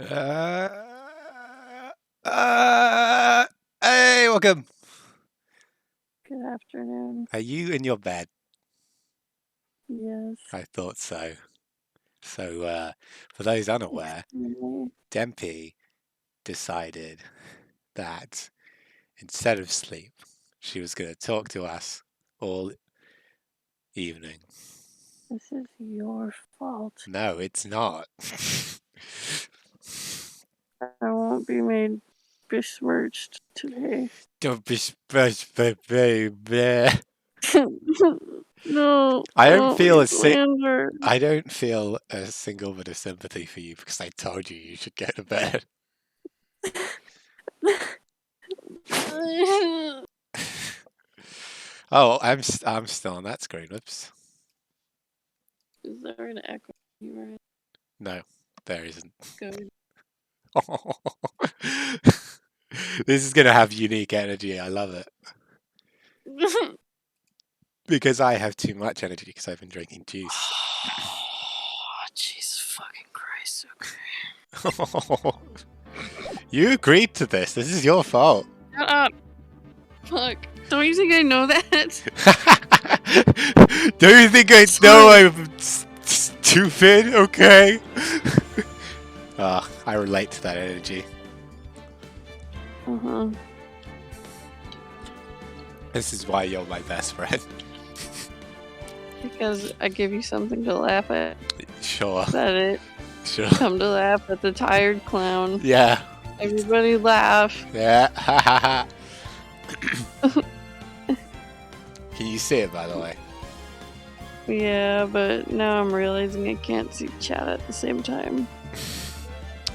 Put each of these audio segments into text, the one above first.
Uh, hey, welcome. Good afternoon. Are you in your bed? Yes. I thought so. So, for those unaware, Extremely. Dempy decided that instead of sleep, she was going to talk to us all evening. This is your fault. No, it's not. I won't be made besmirched today. Don't be baby. No. I don't feel slander. I don't feel a single bit of sympathy for you because I told you should go to bed. Oh, I'm still on that screen. Whoops. Is there an echo? No, there isn't. Good. This is gonna have unique energy. I love it because I have too much energy because I've been drinking juice. Oh, Jesus fucking Christ! Okay. You agreed to this. This is your fault. Shut up. Fuck. Don't you think I know that? Don't you think I know I'm stupid? Okay. I relate to that energy. This is why you're my best friend. Because I give you something to laugh at. Sure. Is that it? Sure. Come to laugh at the tired clown. Yeah. Everybody laugh. Yeah. Can you see it, by the way? Yeah, but now I'm realizing I can't see chat at the same time.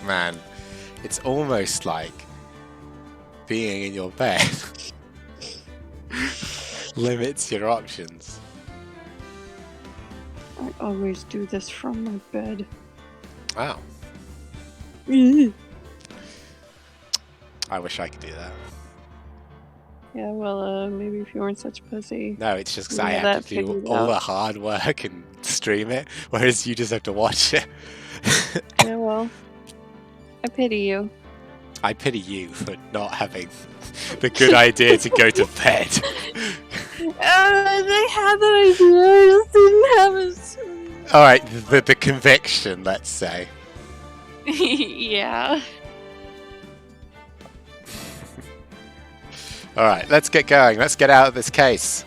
Man, it's almost like being in your bed limits your options. I always do this from my bed. Wow. I wish I could do that. Yeah, well, maybe if you weren't such a pussy. No, it's just because I have to do all the hard work and stream it, whereas you just have to watch it. Yeah, well, I pity you. I pity you for not having the good idea to go to bed. They had that idea, I just didn't have it. Alright, the conviction, let's say. Yeah. Alright, let's get going. Let's get out of this case.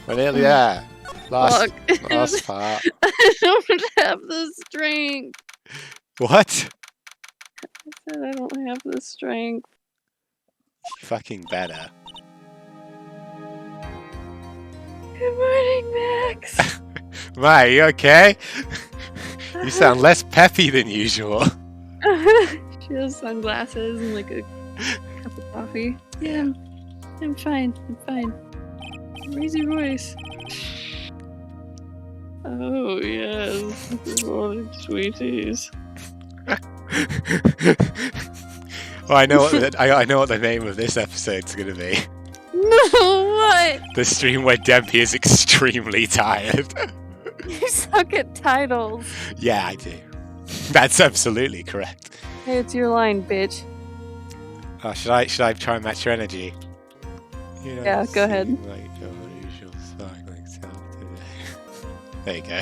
We're nearly there. Last part. I don't have the strength. What? I said I don't have the strength. You fucking better. Good morning, Max. Mate, you okay? You sound less peppy than usual. She has sunglasses and like a cup of coffee. Yeah, I'm fine. I'm fine. Raise your voice. Oh yes, good morning, sweeties. Well, I know what the name of this episode's gonna be. No, what? The stream where Dempy is extremely tired. You suck at titles. Yeah, I do. That's absolutely correct. Hey, it's your line, bitch. Oh, should I try and match your energy? You know, Yeah, go ahead. Like your usual sparkling self today. There you go.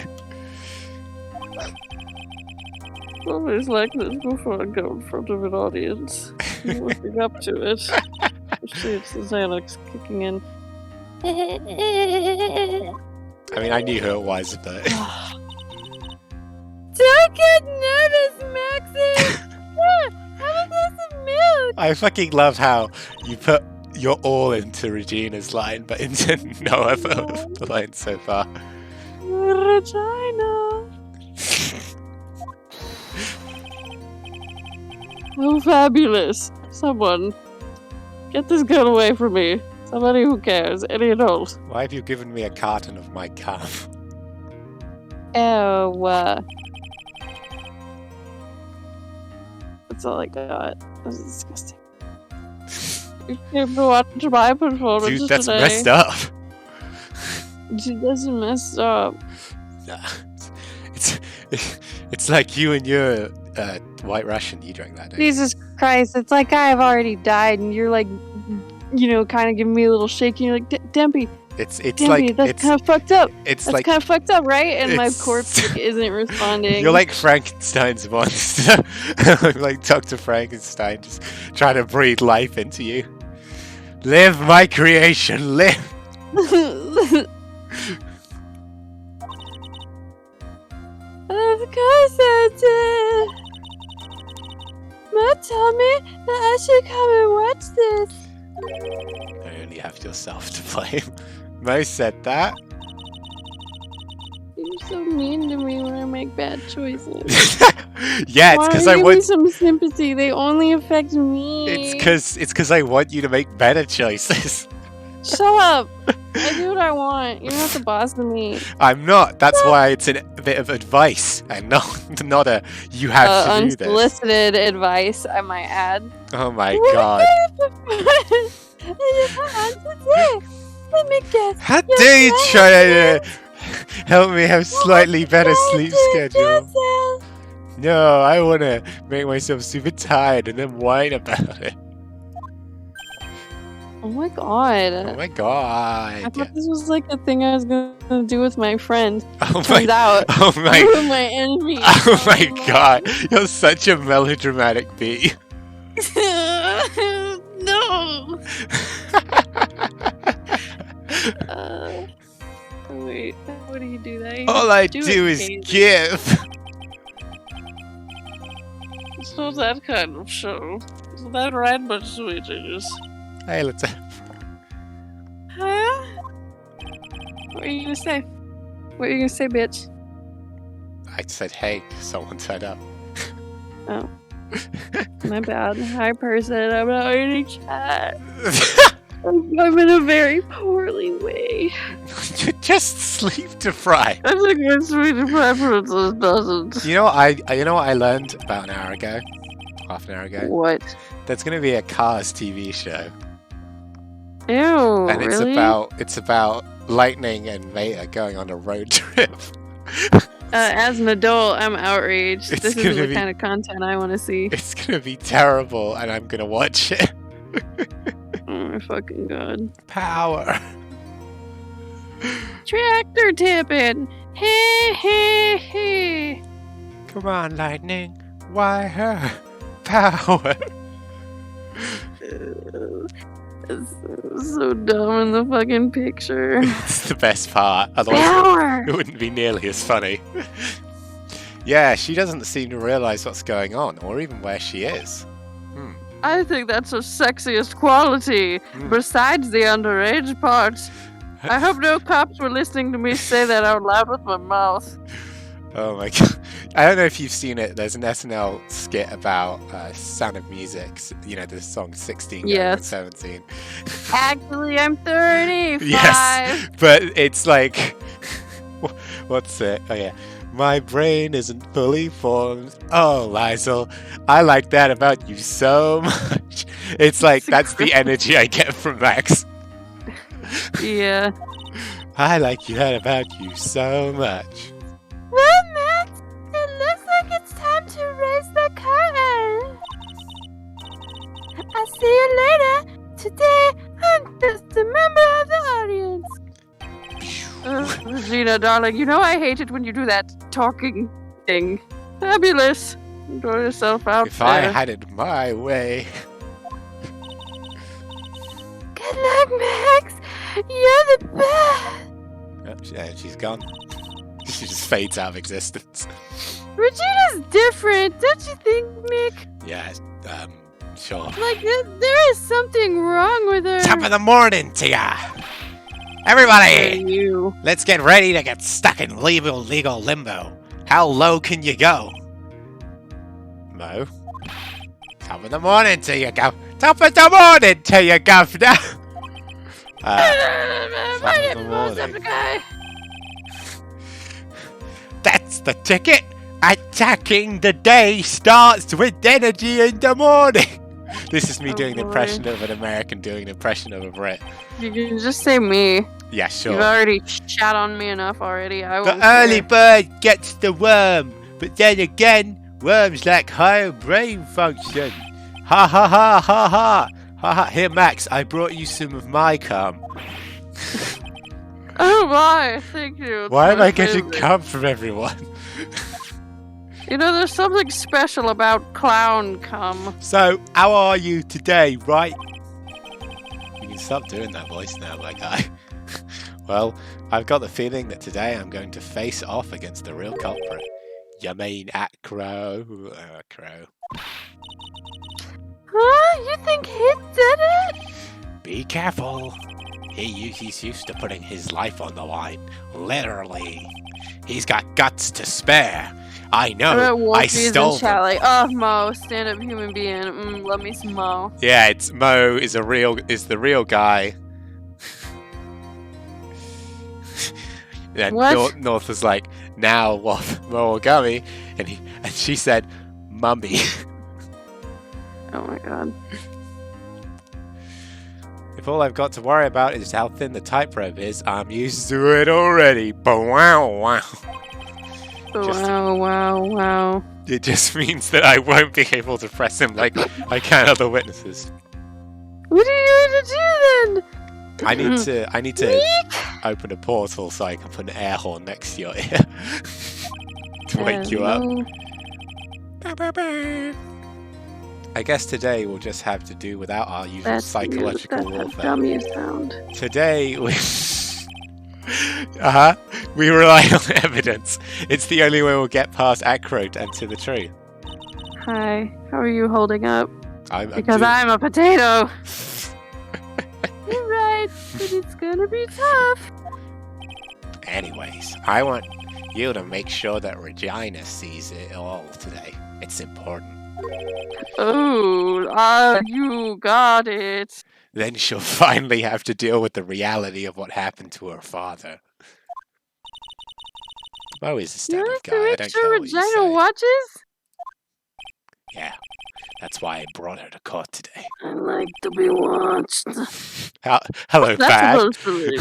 Always like this before I go in front of an audience. I'm working up to it. Especially it's the Xanax kicking in. I mean, I knew who it was, but... Don't get nervous, Maxie! Have a glass of milk! I fucking love how you put your all into Regina's line, but into no other of the lines so far. Regina! Oh, fabulous. Someone, get this girl away from me. Somebody who cares. Any adult. Why have you given me a carton of my cum? Oh, that's all I got. That's disgusting. You came to watch my performance today. Dude, that's messed up. She doesn't mess up. It's like you and your White Russian. You drink that, don't you? Jesus Christ, it's like I've already died, and you're like, kind of giving me a little shake, and you're like, Dempy, It's Dempy, like that's kind of fucked up. it's That's like kind of fucked up, right? And my it's- corpse like, isn't responding. You're like Frankenstein's monster. Like Dr. Frankenstein, just trying to breathe life into you. Live, my creation, live. Of course I did. Matt told me that I should come and watch this. I only have yourself to blame. Mo said that. You're so mean to me when I make bad choices. Yeah, it's because I Give me want. some sympathy. They only affect me. It's because I want you to make better choices. Shut up. I do what I want. You're not the boss of me. I'm not. That's why it's a bit of advice, and not a you have to do this. Unsolicited advice, I might add. Oh my god! Let me guess. How dare you try to help me have slightly better sleep schedule? No, I want to make myself super tired and then whine about it. Oh my god. Oh my god! I thought this was like a thing I was gonna do with my friend. Oh Turns out, Oh my! my enemy. Oh my god! You're such a melodramatic bee. No. Wait, how do you do that? All I do is give. It's not that kind of show. It's that right, but sweeties. Hey, let's. Huh? What are you gonna say? What are you gonna say, bitch? I said, hey, someone said up. Oh. My bad. Hi, person. I'm not eating cat. I'm in a very poorly way. You're just sleep deprived. I think my sweet preferences doesn't. You know what I learned about half an hour ago? What? There's gonna be a Cars TV show. Ew, And really? it's about Lightning and Veda going on a road trip. As an adult, I'm outraged. It's This isn't gonna the be- kind of content I want to see. It's gonna be terrible, and I'm gonna watch it. Oh my fucking god. Power. Tractor tipping! Hey, hey, hey! Come on, Lightning. Why her? Power. It's so dumb in the fucking picture. It's the best part. Otherwise, Power! it wouldn't be nearly as funny. Yeah, she doesn't seem to realize what's going on, or even where she is. I think that's her sexiest quality, besides the underage part. I hope no cops were listening to me say that out loud with my mouth. Oh my god. I don't know if you've seen it. There's an SNL skit about Sound of Music. You know, the song 16 going on Yes. 17. Actually, I'm 35. Yes, but it's like... What's it? Oh yeah. My brain isn't fully formed. Oh, Liesel, I like that about you so much. It's like, that's the energy I get from Max. Yeah. I like that about you so much. Well, Max, it looks like it's time to raise the curtain. I'll see you later. Today, I'm just a member of the audience. Regina, darling, you know I hate it when you do that talking thing. Fabulous. Enjoy yourself out If there. I had it my way. Good luck, Max. You're the best. Oh, she's gone. She just fades out of existence. Regina's different, don't you think, Nick? Yeah, sure. Like, there is something wrong with her. Top of the morning to ya! Everybody! You. Let's get ready to get stuck in legal limbo. How low can you go? Mo? Top of the morning to you, go. Top of the morning to you, governor! My of the name is morning. guy. That's the ticket! Attacking the day starts with energy in the morning! This is me Oh, doing an boy. impression of an American doing an impression of a Brit. You can just say me. Yeah, sure. You've already shat on me enough already. I The won't early care. bird gets the worm, but then again, Worms lack higher brain function. Ha ha ha ha ha. Ha ha. Here, Max, I brought you some of my cum. Oh my, thank you. It's Why am my I getting favorite. cum from everyone? You know, there's something special about clown cum. So, how are you today, right? You can stop doing that voice now, my guy. Well, I've got the feeling that today I'm going to face off against the real culprit. You mean at Crow? Crow. Huh? You think he did it? Be careful. He's used to putting his life on the line. Literally. He's got guts to spare. I know. I stole them. Oh, Mo, stand-up human being. Love me some Mo. Yeah, it's Mo is the real guy. And What? North was like, now what? Mo Origami, and she said, Mummy. Oh my god. If all I've got to worry about is how thin the tightrope is, I'm used to it already. Wow, wow. Wow. It just means that I won't be able to press him like I can other witnesses. What are you going to do then? I need to open a portal so I can put an air horn next to your ear to wake you up. I guess today we'll just have to do without our usual psychological warfare. Dumb you sound. Today we we rely on evidence. It's the only way we'll get past Ackroyd and to the truth. Hi, how are you holding up? I'm I'm a potato. You're right, but it's gonna be tough. Anyways, I want you to make sure that Regina sees it all today. It's important. Oh, you got it. Then she'll finally have to deal with the reality of what happened to her father. Mo is a stand-up guy. I don't care what you Regina say. watches? Yeah, that's why I brought her to court today. I like to be watched. Hello, Bad. Supposed to be?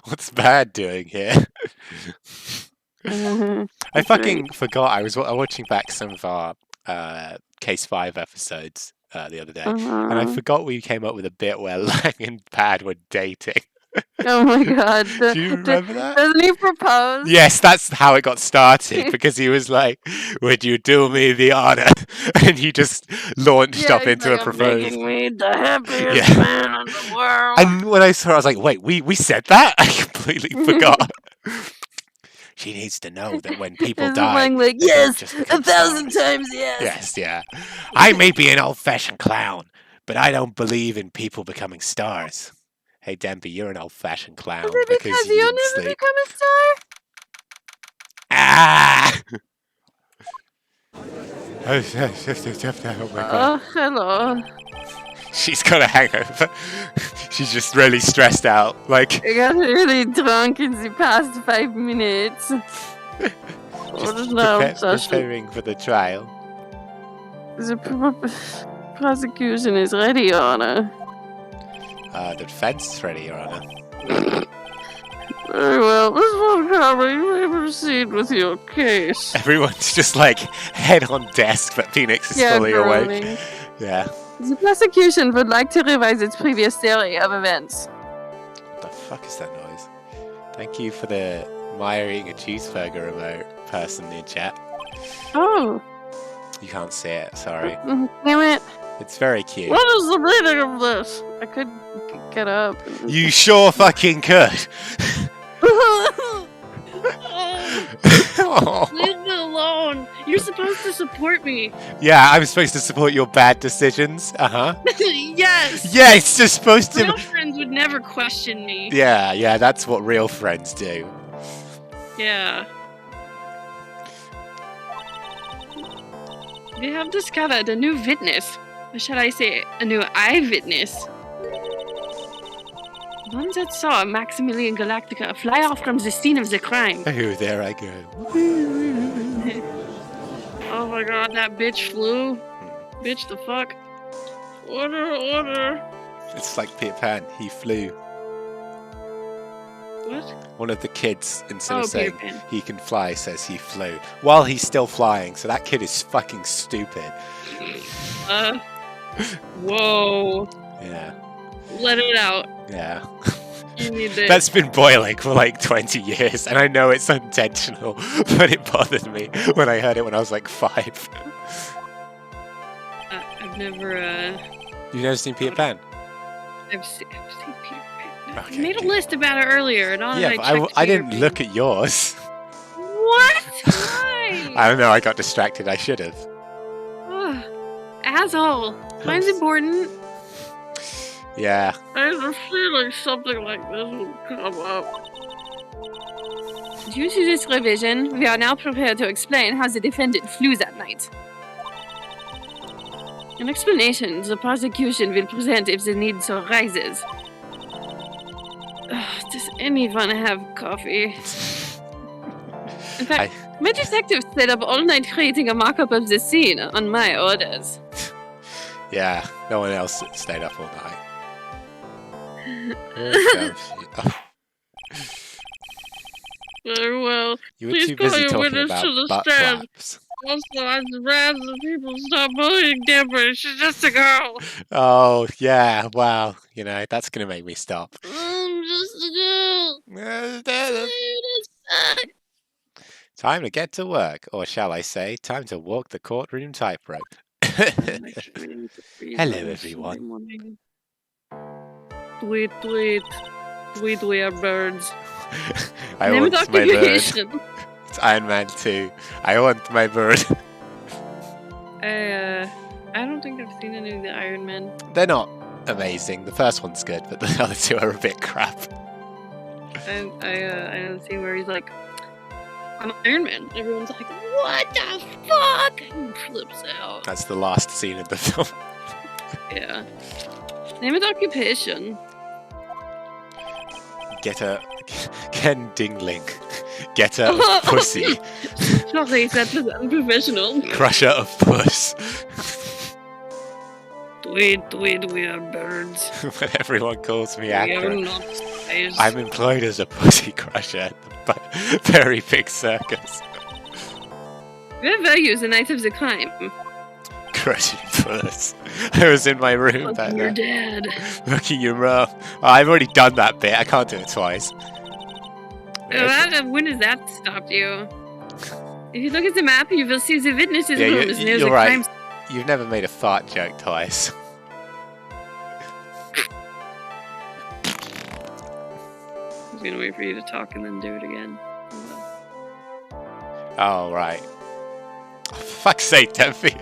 What's Bad doing here? I fucking forgot. I was watching back some of our Case 5 episodes the other day, and I forgot we came up with a bit where Lang and Bad were dating. Oh my god. Do you remember that? Doesn't he propose? Yes, that's how it got started, because he was like, would you do me the honor? And he just launched up into a proposal. Making me the happiest man in the world. And when I saw it, I was like, wait, we said that? I completely forgot. She needs to know that when people die, like, yes, 1,000 times yes. Yes, yeah. I may be an old-fashioned clown, but I don't believe in people becoming stars. Hey, Dempy, you're an old-fashioned clown because you you'll didn't never sleep. become a star? Ah! Oh my god. Hello. She's got a hangover. She's just really stressed out. Like, I got really drunk in the past 5 minutes. just preparing for the trial. The prosecution is ready, Your Honor. The defense is ready, Your Honor. Very well. Miss Montgomery, you may proceed with your case. Everyone's just like head on desk, but Phoenix is fully awake. Yeah. The prosecution would like to revise its previous theory of events. What the fuck is that noise? Thank you for the Maya eating a cheeseburger remote person in chat. Oh. You can't see it, sorry. Damn it. It's very cute. What is the meaning of this? I could get up. You sure fucking could. Leave me alone. You're supposed to support me. Yeah, I'm supposed to support your bad decisions. Yes. Yeah, it's just supposed to. Real friends would never question me. Yeah, that's what real friends do. Yeah. We have discovered a new witness. Or should I say, a new eyewitness? One that saw Maximilian Galactica fly off from the scene of the crime. Oh, there I go. Oh my god, that bitch flew. Bitch the fuck. Order. It's like Peter Pan, he flew. What? One of the kid's, instead of Oh, Peter saying Pan. he can fly, says he flew. While he's still flying, so that kid is fucking stupid. Whoa. Yeah. Let it out. Yeah. You need this. That's been boiling for like 20 years, and I know it's unintentional, but it bothered me when I heard it when I was like 5. I've never, You've never seen Peter Pan? I've seen Peter Pan. Okay, I made a good. list about it earlier, and Yeah, but I didn't look at yours. What? Why? I don't know, I got distracted, I should have. Ugh, asshole. Mine's important. Yeah. I have a feeling something like this will come up. Due to this revision, we are now prepared to explain how the defendant flew that night. An explanation the prosecution will present if the need so arises. Does anyone have coffee? In fact, my detective stayed up all night creating a mock-up of the scene on my orders. Yeah, no one else stayed up all night. Very well. You were Please too call busy your talking witness about to the butt stand. flaps. Also, I'd rather people stop bullying Deborah. She's just a girl. Oh, yeah, wow. You know, that's going to make me stop. I'm just a girl. Time to get to work, or shall I say, time to walk the courtroom tightrope. Hello, everyone. Tweet, tweet. Tweet, we are birds. I Name want of my bird. occupation. It's Iron Man 2. I want my bird. I don't think I've seen any of the Iron Men. They're not amazing. The first one's good, but the other two are a bit crap. I know the scene where he's like, I'm Iron Man. Everyone's like, what the fuck? And flips out. That's the last scene of the film. Yeah. Name of occupation. Get a Ken Dingling. Get a pussy. Sorry, that was unprofessional. Crusher of puss. Tweet, tweet, we are birds. When everyone calls me We are accurate. not spies. I'm employed as a pussy crusher at the very big circus. We have values and knights of the crime. Crushing puss. I was in my room Fuck back your there. dad. Looking you rough. Oh, I've already done that bit. I can't do it twice. When has that stopped you? If you look at the map, you will see the witness's Yeah, room is near the you're right. crime. You've never made a fart joke twice. I was gonna wait for you to talk and then do it again. Oh, right. Oh, for fuck's sake, Dempy.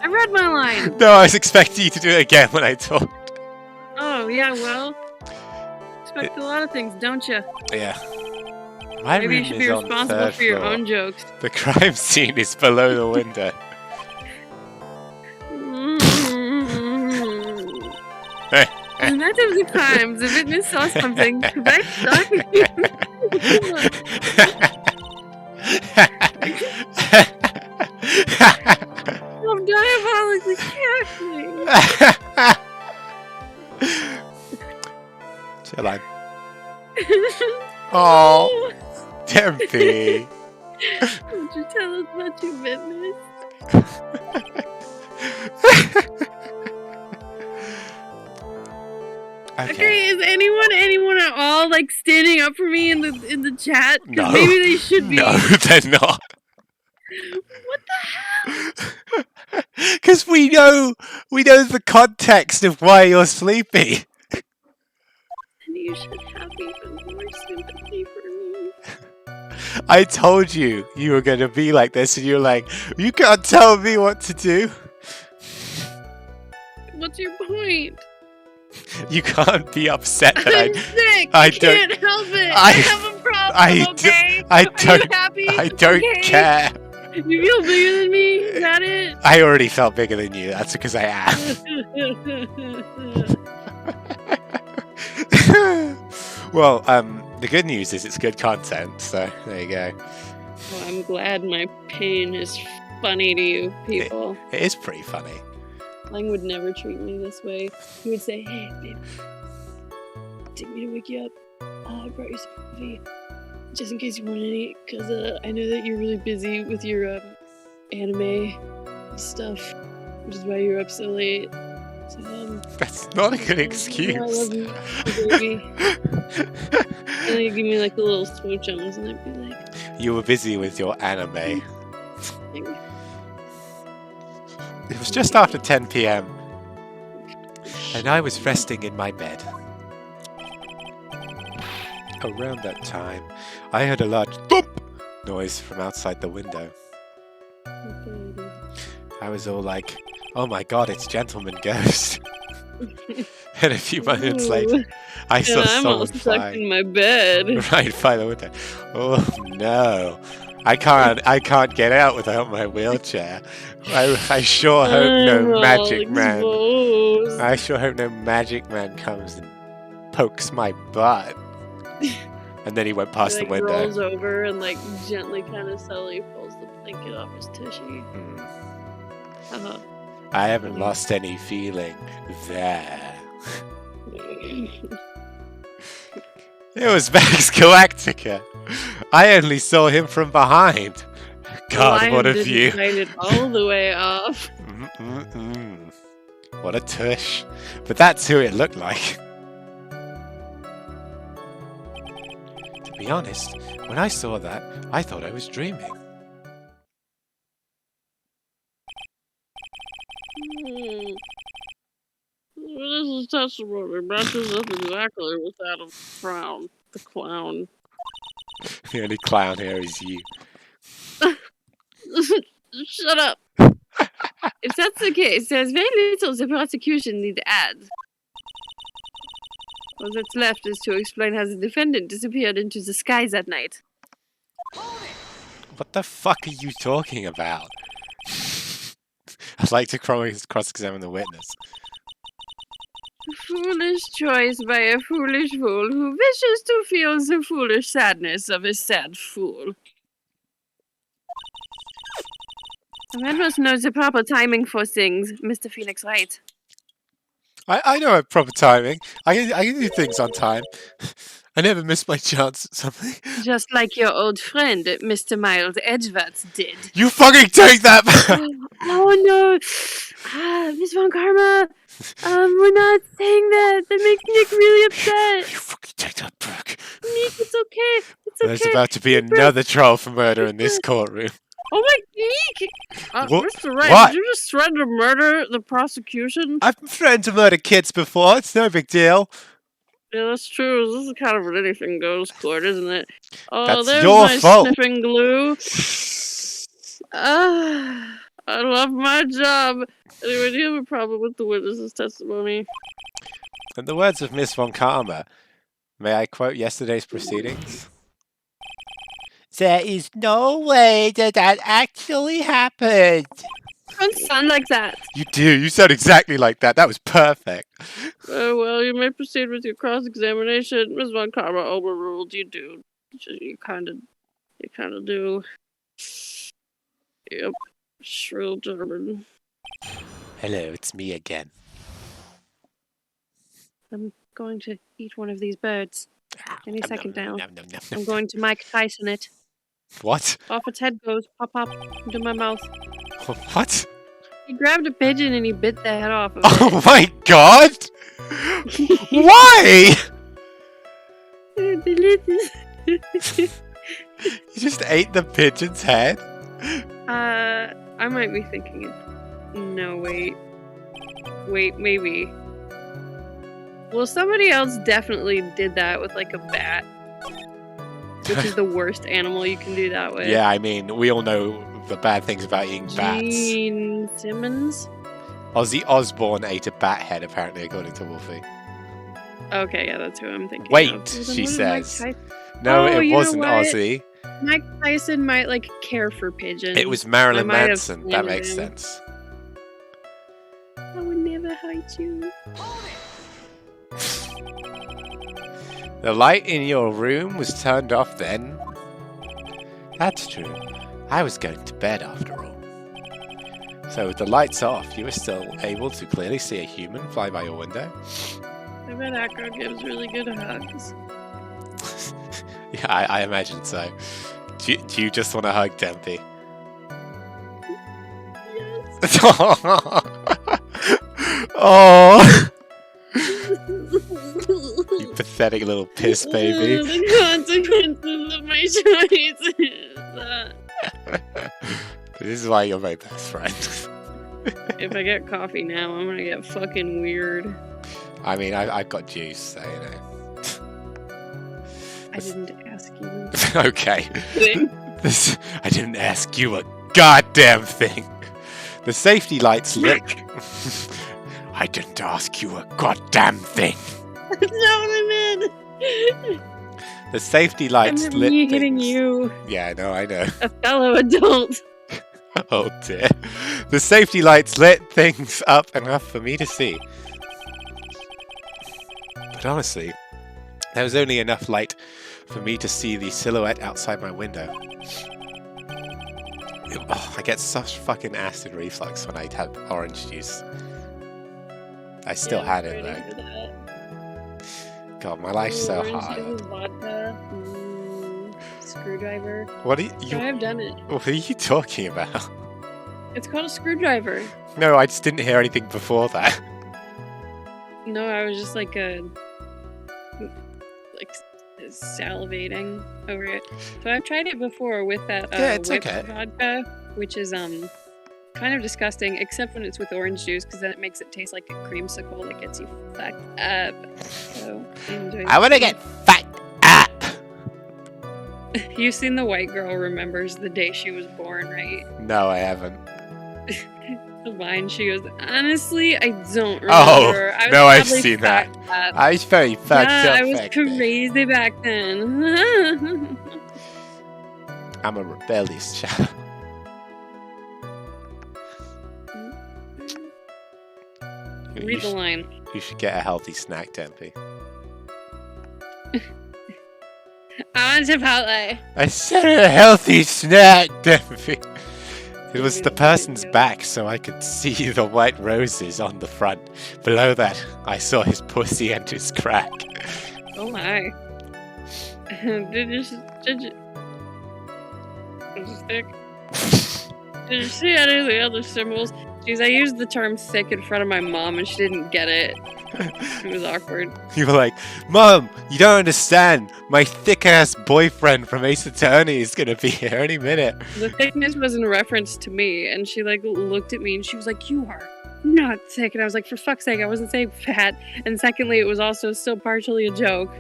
I read my line. No, I was expecting you to do it again when I talked. Oh yeah, well, expect a lot of things, don't you? Yeah. My Maybe you room should is be on responsible third for your floor. own jokes. The crime scene is below the window. The night of the crime, the witness saw something right stark. I'm diabolically cackling. Chill on. Oh, Dempy. Would you tell us about your witness? Okay, is anyone at all like standing up for me in the chat? 'Cause No. maybe they should be. No, they're not. What the hell? Because we know the context of why you're sleepy. And you should have even more sympathy for me. I told you were going to be like this, and you're like, you can't tell me what to do. What's your point? You can't be upset that I'm sick. I I don't- can't help it. I have a problem. Okay. I Are you don't. happy? I don't Okay? care. You feel bigger than me? Is that it? I already felt bigger than you. That's because I am. Well, the good news is it's good content, so there you go. Well, I'm glad my pain is funny to you people. It is pretty funny. Lang would never treat me this way. He would say, hey, babe, take me to wake you up. Oh, I brought you some coffee. just in case you want any, because I know that you're really busy with your anime stuff, which is why you're up so late. So, That's not a good I excuse. love you, baby. And then you give me like the little smoochums, and I'd be like, You were busy with your anime. It was just after 10 p.m. and I was resting in my bed. Around that time, I heard a large thump noise from outside the window. I was all like, oh my god, it's Gentleman Ghost. And a few moments later, I saw someone stuck in my bed. right by the window. Oh no. I can't get out without my wheelchair. I sure hope no magic man. I sure hope no magic man comes and pokes my butt. And then he went past the window. Rolls over and like gently, kind of subtly pulls the blanket off his tushy. I haven't lost any feeling there. It was Max Galactica. I only saw him from behind. God, what a view! It all the way off. What a tush! But that's who it looked like. To be honest, when I saw that, I thought I was dreaming. This is testimony matches up exactly with that of the clown. The only clown here is you. Shut up! If that's the case, there's very little the prosecution need to add. All that's left is to explain how the defendant disappeared into the sky that night. What the fuck are you talking about? I'd like to cross-examine the witness. A foolish choice by a foolish fool who wishes to feel the foolish sadness of a sad fool. A man must know the proper timing for things, Mr. Phoenix Wright. I know a proper timing. I can do things on time. I never miss my chance at something. Just like your old friend, Mr. Miles Edgeworth did. You fucking take that back! Oh no! Miss Von Karma! We're not saying that! That makes Nick really upset! You fucking take that back! Nick, it's okay! It's okay! There's about to be another trial for murder in this courtroom. Oh my, Nick! Mr. Wright, what? did you just threaten to murder the prosecution? I've threatened to murder kids before, it's no big deal. Yeah, that's true. This is kind of an anything goes court, isn't it? Oh, that's there's your my fault. sniffing glue. I love my job. Anyway, do you have a problem with the witness's testimony? In the words of Miss Von Karma, may I quote yesterday's proceedings? There is no way that actually happened. Don't sound like that. You do. You sound exactly like that. That was perfect. Well, you may proceed with your cross-examination. Ms. Von Karma overruled. You do. You kind of do. Yep. Shrill German. Hello, it's me again. I'm going to eat one of these birds. Any second now. No. I'm going to Mike Tyson it. What? Off its head goes, pop into my mouth. What? He grabbed a pigeon and he bit the head off of Oh it. my god! Why? You just ate the pigeon's head? I might be thinking it. No, wait. Wait, maybe. Well, somebody else definitely did that with like a bat. Which is the worst animal you can do that with. Yeah, I mean, we all know the bad things about eating bats. Gene Simmons? Ozzy Osbourne ate a bat head, apparently, according to Wolfie. Okay, yeah, that's who I'm thinking Wait, of. she says. No, Oh, it you know wasn't what? Ozzy. Mike Tyson might, like, care for pigeons. It was Marilyn I might have Manson. That slandered makes him. sense. I would never hurt you. The light in your room was turned off then? That's true. I was going to bed after all. So with the lights off, you were still able to clearly see a human fly by your window? I bet Akko gives really good hugs. I imagine so. Do you just want to hug Dempy? Yes. Oh, you pathetic little piss baby. The consequences of my choices. This is why you're my best friend. If I get coffee now, I'm gonna get fucking weird. I mean, I've got juice, so you know. I didn't ask you. Okay. I didn't ask you a goddamn thing. The safety lights lit. I didn't ask you a goddamn thing. That's not what I meant. The safety lights I'm lit. me hitting things. you, Yeah, no, I know. a fellow adult. Oh dear. The safety lights lit things up enough for me to see. But honestly, there was only enough light for me to see the silhouette outside my window. Oh, I get such fucking acid reflux when I have orange juice. I still had it though. God, my life's so hard. Vodka, screwdriver. What are you? I've done it. What are you talking about? It's called a screwdriver. No, I just didn't hear anything before that. No, I was just like salivating over it. So I've tried it before with that Yeah, it's whipped okay. vodka, which is kind of disgusting, except when it's with orange juice, because then it makes it taste like a creamsicle that gets you fucked up. So I want to get fucked up. You've seen The White Girl Remembers the Day She Was Born, right? No, I haven't. The line, she goes, honestly, I don't remember. Oh, I was no, I've probably seen that. fucked up. I was very fucked Yeah, up. I was back then. crazy back then. I'm a rebellious child. Read the line. You should get a healthy snack, Dempy. I want Chipotle. I said a healthy snack, Dempy. It was the person's back, so I could see the white roses on the front. Below that, I saw his pussy and his crack. Oh my. Did you stick? Did you see any of the other symbols? Jeez, I used the term thick in front of my mom and she didn't get it. It was awkward. You were like, Mom, you don't understand. My thick-ass boyfriend from Ace Attorney is gonna be here any minute. The thickness was in reference to me, and she like looked at me and she was like, you are not thick. And I was like, for fuck's sake, I wasn't saying fat. And secondly, it was also still partially a joke.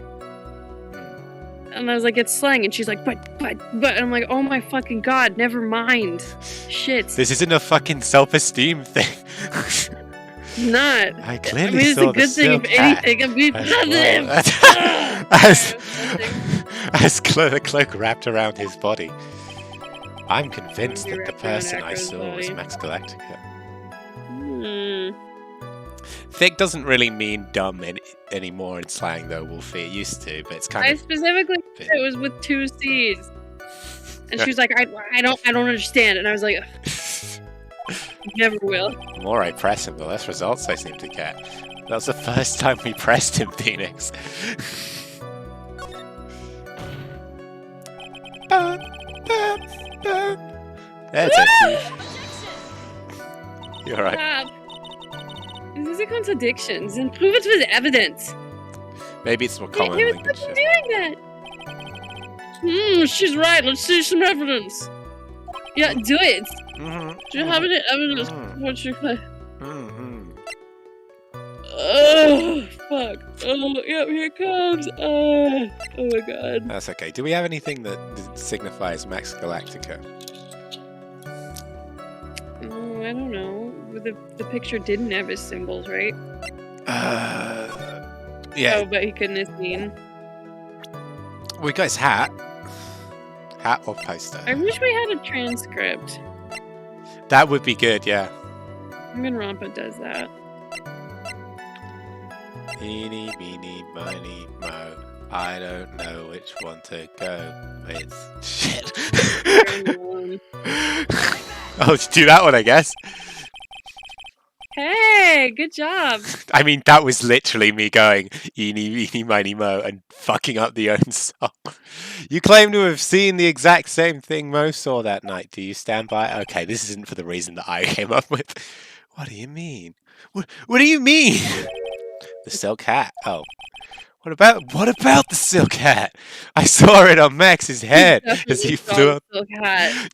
And I was like, it's slang. And she's like, but. And I'm like, oh my fucking god, never mind. Shit. This isn't a fucking self-esteem thing. Not. I clearly I mean, it's saw a good thing if anything. I'm being positive. As the cloak wrapped around his body, I'm convinced that the Wrapped around person I Acro's saw was body. Max Galactica. Hmm. Thick doesn't really mean dumb anymore in slang, though, Wolfie. It used to, but it's kind I of. specifically said it was with 2 C's. And she was like, I don't understand. And I was like, never will. The more I press him, the less results I seem to get. That was the first time we pressed him, Phoenix. That's a huge. You're right. Stop. These are contradictions. And prove it with evidence. Maybe it's more He common was language. fucking doing that. She's right. Let's see some evidence. Yeah, do it. Mm-hmm. Do you have any evidence? Mhm. What's your claim? Mm-hmm. Oh, fuck. Oh, yep, here it comes. Oh my god. That's okay. Do we have anything that signifies Max Galactica? Oh, I don't know. The picture didn't have his symbols, right? Yeah. Oh, but he couldn't have seen. We got his hat. Hat or poster? I wish we had a transcript. That would be good, yeah. Rampa does that. Eeny, meeny, miny, mo. I don't know which one to go with. Shit. Oh, do that one, I guess. Hey! Yay! Good job. I mean, that was literally me going, eeny, meeny, miny, mo, and fucking up the own song. You claim to have seen the exact same thing Mo saw that night. Do you stand by? Okay, this isn't for the reason that I came up with. What do you mean? What do you mean? The silk hat. Oh. What about the silk hat? I saw it on Max's head as he flew up. Silk hat.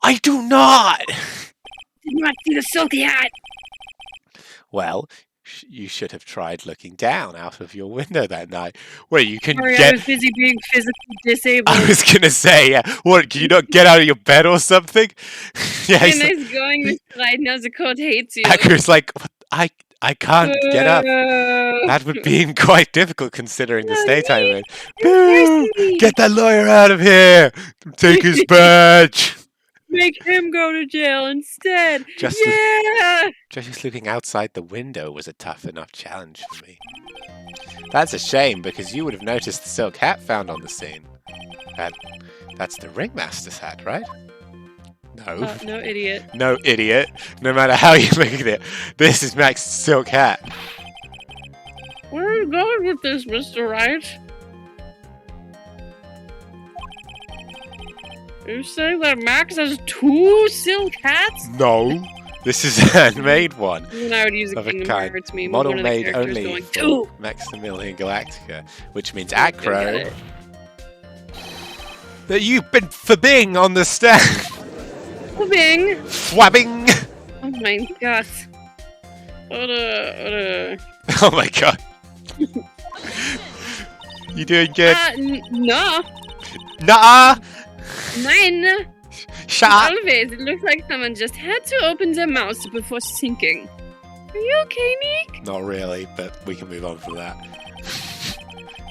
I do not! Did not see the silky hat. Well, you should have tried looking down out of your window that night, where you can Sorry, get. I was busy being physically disabled. I was gonna say, yeah. What? Can you not get out of your bed or something? Yeah. And nice going, Mr. Leidenhauser hates you. Hacker's like, I can't get up. That would be quite difficult considering the state I'm in. Boo! Get that lawyer out of here! Take his badge! Make him go to jail instead! Just looking outside the window was a tough enough challenge for me. That's a shame, because you would have noticed the silk hat found on the scene. That's the ringmaster's hat, right? No. No, idiot. No, idiot. No matter how you look at it, this is Max's silk hat. Where are you going with this, Mr. Wright? You're saying that Max has 2 silk hats? No. This is a handmade one. And I would use a of a Kingdom kind. Hearts meme. Model One of the made characters only going, for 2! Maximilian Galactica, which means Get Acro. it. That you've been forbidding on the stand. Moving. Swabbing. Oh my god. What a... Oh my god. You doing good? No. Nuh-uh. Nein. Shut up. Always, it looks like someone just had to open their mouth before sinking. Are you okay, Nick? Not really, but we can move on from that.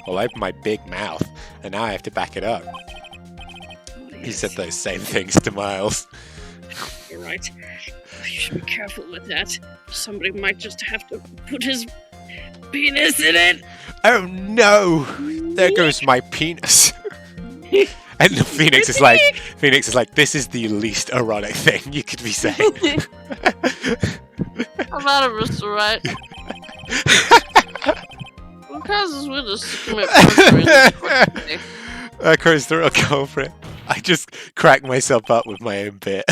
Well, I opened my big mouth, and now I have to back it up. He said those same things to Miles. You're right. You should be careful with that. Somebody might just have to put his penis in it. Oh no! There goes my penis. And the Phoenix is like, this is the least erotic thing you could be saying. I'm out of Mr. Right. What causes witness to commit perjury? Crow's the real culprit. I just cracked myself up with my own bit.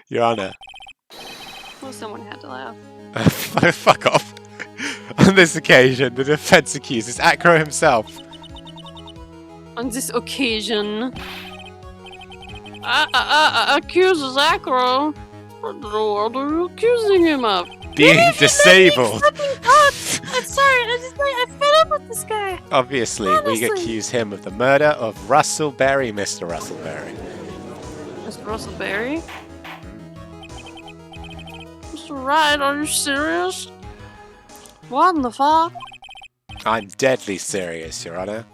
Your Honor. Well, someone had to laugh. Fuck off. On this occasion, the defense accuses Acro himself. On this occasion, accuses Acro. What the world are you accusing him of? Being disabled. I'm sorry, I fed up with this guy. Obviously, we accuse him of the murder of Russell Berry, Mr. Russell Berry. Mr. Russell Berry? Mr. Wright, are you serious? What in the fuck? I'm deadly serious, Your Honor.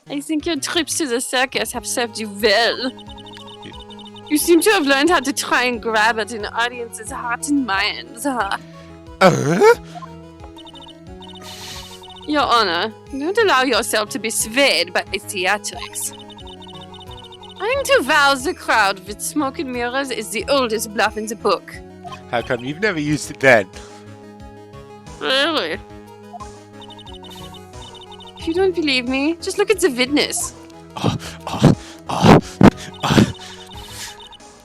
I think your trips to the circus have served you well. You seem to have learned how to try and grab at an audience's heart and minds, huh? Your Honor, don't allow yourself to be swayed by theatrics. I'm to rouse the crowd with smoke and mirrors is the oldest bluff in the book. How come you've never used it then? Really? If you don't believe me, just look at the witness.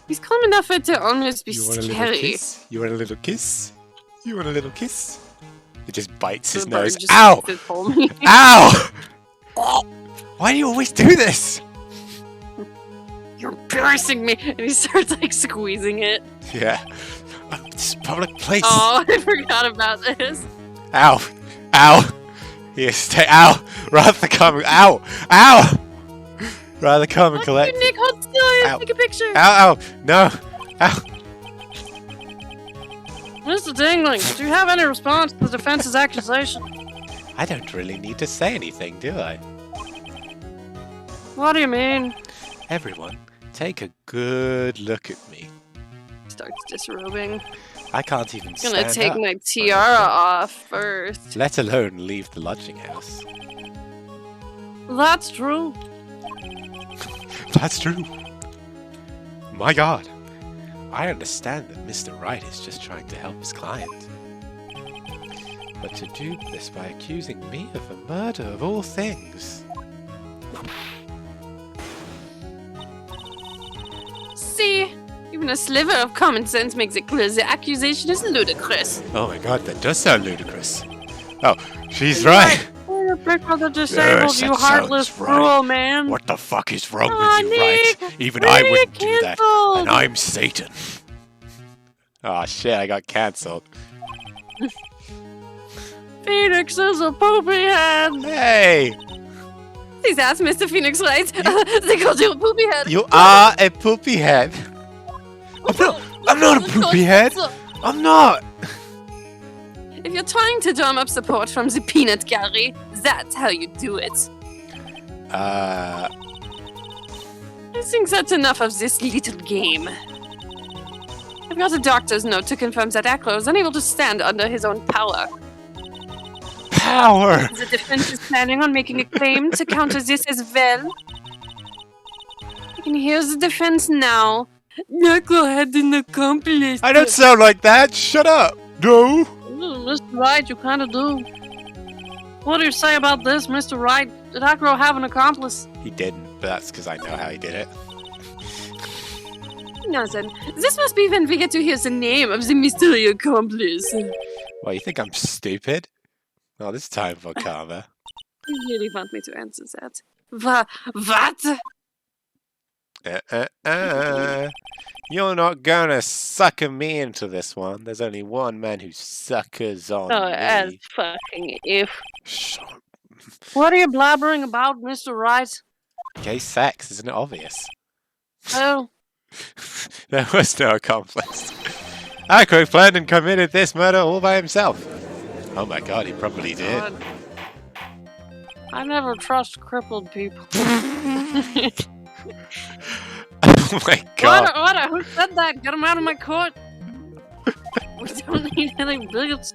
He's calm enough for it to almost be scary. You want a little kiss? You want a little kiss? It just bites his The bird nose. just Ow! bites his homie. Ow! Why do you always do this? You're embarrassing me! And he starts like squeezing it. Yeah. This is a public place. Oh, I forgot about this. Ow! Ow! Here, stay. Ow! Rather come. Ow! Ow! Rather come and collect. Nick, hold still. I have to take a picture. Ow! Ow! No! Ow! Mr. Dingling, do you have any response to the defense's accusation? I don't really need to say anything, do I? What do you mean? Everyone, take a good look at me. Starts disrobing. I can't even stand Gonna take up, my tiara off first. let alone leave the lodging house. That's true. That's true. My God. I understand that Mr. Wright is just trying to help his client. But to do this by accusing me of a murder of all things... See? Even a sliver of common sense makes it clear the accusation is ludicrous. Oh my god, that does sound ludicrous. Oh, she's right! You're pick on the disabled, Yes, you that heartless sounds right. fool, man. What the fuck is wrong Aw, with you, Nick, Wright? Even we're I gonna wouldn't get do that. canceled. And I'm Satan. Oh shit, I got cancelled. Phoenix is a poopy head. Hey! Please ask Mr. Phoenix Wright. They called you a poopy head. You are a poopy head. I'm not a poopy head. I'm not. If you're trying to drum up support from the peanut gallery, that's how you do it. I think that's enough of this little game. I've got a doctor's note to confirm that Acro is unable to stand under his own power. Power! The defense is planning on making a claim to counter this as well. And here's the defense now. Acro had an accomplice. I don't sound like that. Shut up. No. Mr. Wright, you kind of do. What do you say about this, Mr. Wright? Did Acro have an accomplice? He didn't, but that's because I know how he did it. Nothing. This must be when we get to hear the name of the mystery accomplice. Well, you think I'm stupid? Well, this time for karma. You really want me to answer that? What? You're not gonna sucker me into this one. There's only one man who suckers on Oh, me. as fucking if. Shut up. What are you blabbering about, Mr. Wright? Gay sex, isn't it obvious? Oh. There was no accomplice. Acro planned and committed this murder all by himself. Oh my god, he probably did. God. I never trust crippled people. Oh my god. What? Who said that? Get him out of my court. We don't need any bigots.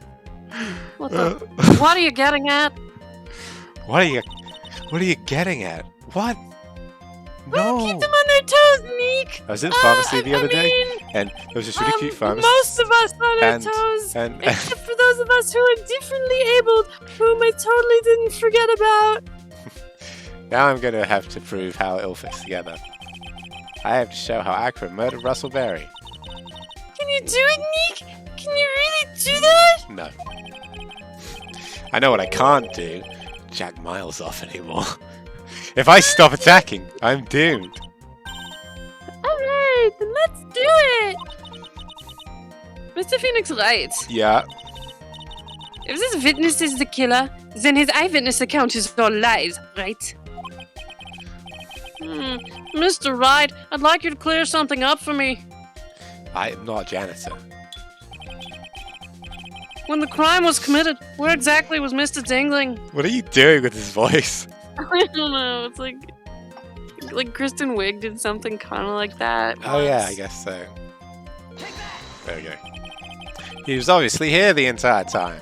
What are you getting at? What are you getting at? What? No. Keep them on their toes, Meek. I was in the pharmacy the other day, and there was this really cute pharmacist. Most of us on our toes, except for those of us who are differently abled, whom I totally didn't forget about. Now I'm going to have to prove how it all fits together. I have to show how Acro murdered Russell Berry. Can you do it, Meek? Can you really do that? No. I know what I can't do. Jack Miles off anymore. If I stop attacking, I'm doomed. Alright, then let's do it! Mr. Phoenix Wright. Yeah. If this witness is the killer, then his eyewitness account is all lies, right? Mr. Wright, I'd like you to clear something up for me. I am not a janitor. When the crime was committed, where exactly was Mr. Dingling? What are you doing with his voice? I don't know, it's like Kristen Wiig did something kind of like that. Oh yeah, I guess so. There we go. He was obviously here the entire time.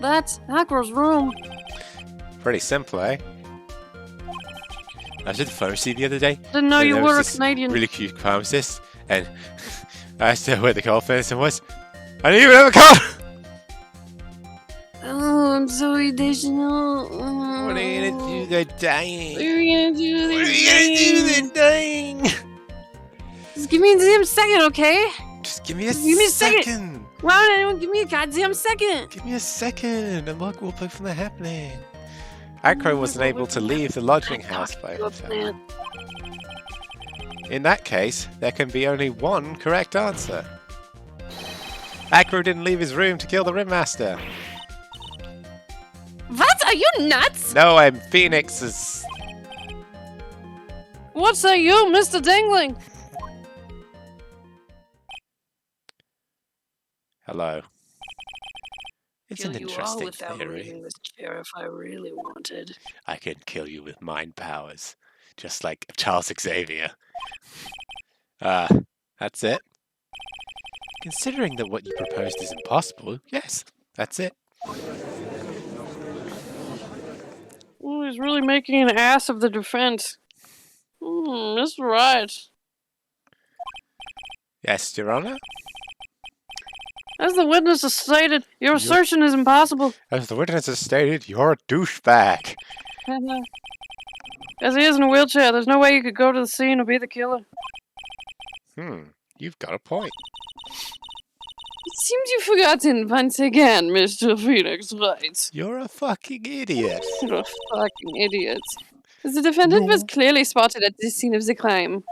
That's Acro's room. Pretty simple, eh? I was at the pharmacy the other day. Didn't know and you there were was a this Canadian. really cute pharmacist, and I asked her where the cold medicine was. I didn't even have a cold! Oh, I'm so additional. What are you gonna do? They're dying. What are you gonna do? What are you gonna do? They're dying. Just give me a damn second, okay? Just give me a second. second. Why don't anyone give me a goddamn second? Give me a second, and look, we'll play from the happening. Acro wasn't able to leave the lodging house by himself. In that case, there can be only one correct answer. Acro didn't leave his room to kill the Ringmaster. What? Are you nuts? No, I'm Phoenix's. What say you, Mr. Dingling? Hello. It's an Kill you all interesting without theory. leaving this chair if I really wanted. I can kill you with mind powers, just like Charles Xavier. That's it. Considering that what you proposed is impossible, yes, that's it. Oh, he's really making an ass of the defense. Mr. Wright. Yes, Your Honor? As the witness has stated, your assertion is impossible. As the witness has stated, you're a douchebag. As he is in a wheelchair, there's no way you could go to the scene or be the killer. You've got a point. It seems you've forgotten once again, Mr. Phoenix Wright. You're a fucking idiot. You're a fucking idiot. The defendant was clearly spotted at the scene of the crime.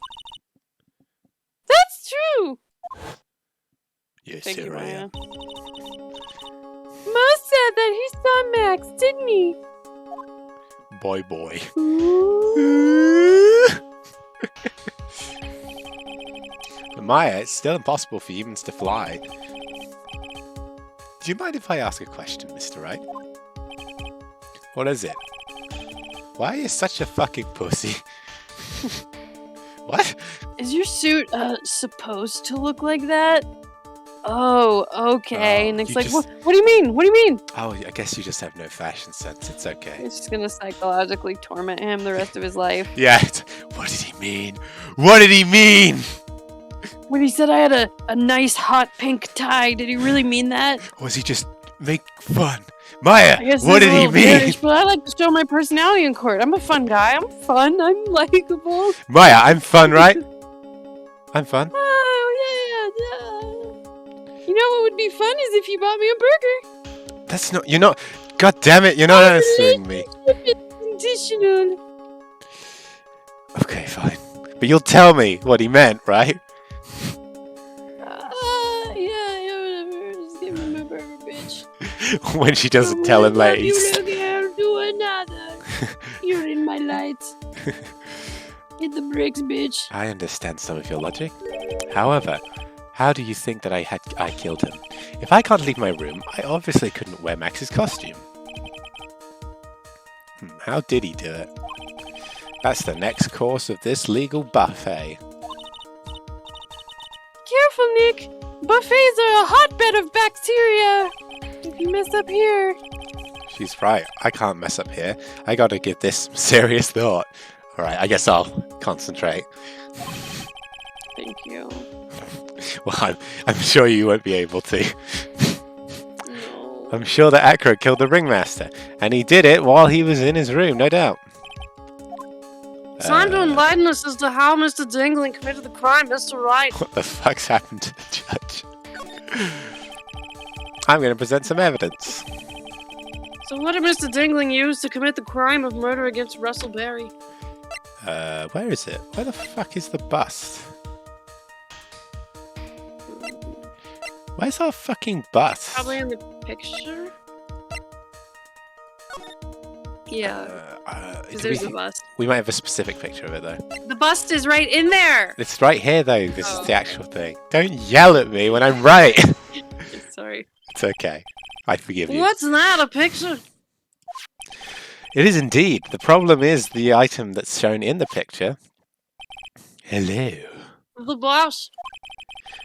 That's true! Yes, Thank you, sir, I Maya. am. Mo said that he saw Max, didn't he? Boy. Maya, it's still impossible for humans to fly. Do you mind if I ask a question, Mr. Wright? What is it? Why are you such a fucking pussy? What? Is your suit, supposed to look like that? Oh, okay. Oh, And it's you like, just- what do you mean? What do you mean? Oh, I guess you just have no fashion sense. It's okay. It's just gonna psychologically torment him the rest of his life. Yeah. What did he mean? What did he mean? When he said I had a nice hot pink tie, did he really mean that? Or was he just make fun? Maya, I guess what it's did a he little mean? garish, but I like to show my personality in court. I'm a fun guy. I'm fun. I'm likable. Maya, I'm fun, right? I'm fun. Oh, yeah. You know what would be fun is if you bought me a burger. That's not. You're not. God damn it! You're not answering me. Conditional. Okay, fine. But you'll tell me what he meant, right? Yeah, whatever. Just give me my burger, bitch. When she doesn't tell him later. You look here, do another. You're in my lights. Hit the bricks, bitch. I understand some of your logic. However, how do you think that I killed him? If I can't leave my room, I obviously couldn't wear Max's costume. How did he do it? That's the next course of this legal buffet. Careful, Nick. Buffets are a hotbed of bacteria. If you mess up here. She's right. I can't mess up here. I gotta give this some serious thought. Alright, I guess I'll concentrate. Thank you. Well, I'm sure you won't be able to. No. I'm sure that Acro killed the ringmaster, and he did it while he was in his room, no doubt. Time to enlighten us as to how Mr. Dingling committed the crime, Mr. Wright. What the fuck's happened to the judge? I'm going to present some evidence. So what did Mr. Dingling use to commit the crime of murder against Russell Berry? Where is it? Where the fuck is the bust? Where's our fucking bust? Probably in the picture? Yeah, there's a bust. We might have a specific picture of it, though. The bust is right in there! It's right here, though. This is the actual thing. Don't yell at me when I'm right. Sorry. It's okay. I forgive you. What's that, a picture? It is indeed. The problem is the item that's shown in the picture. Hello. The bust.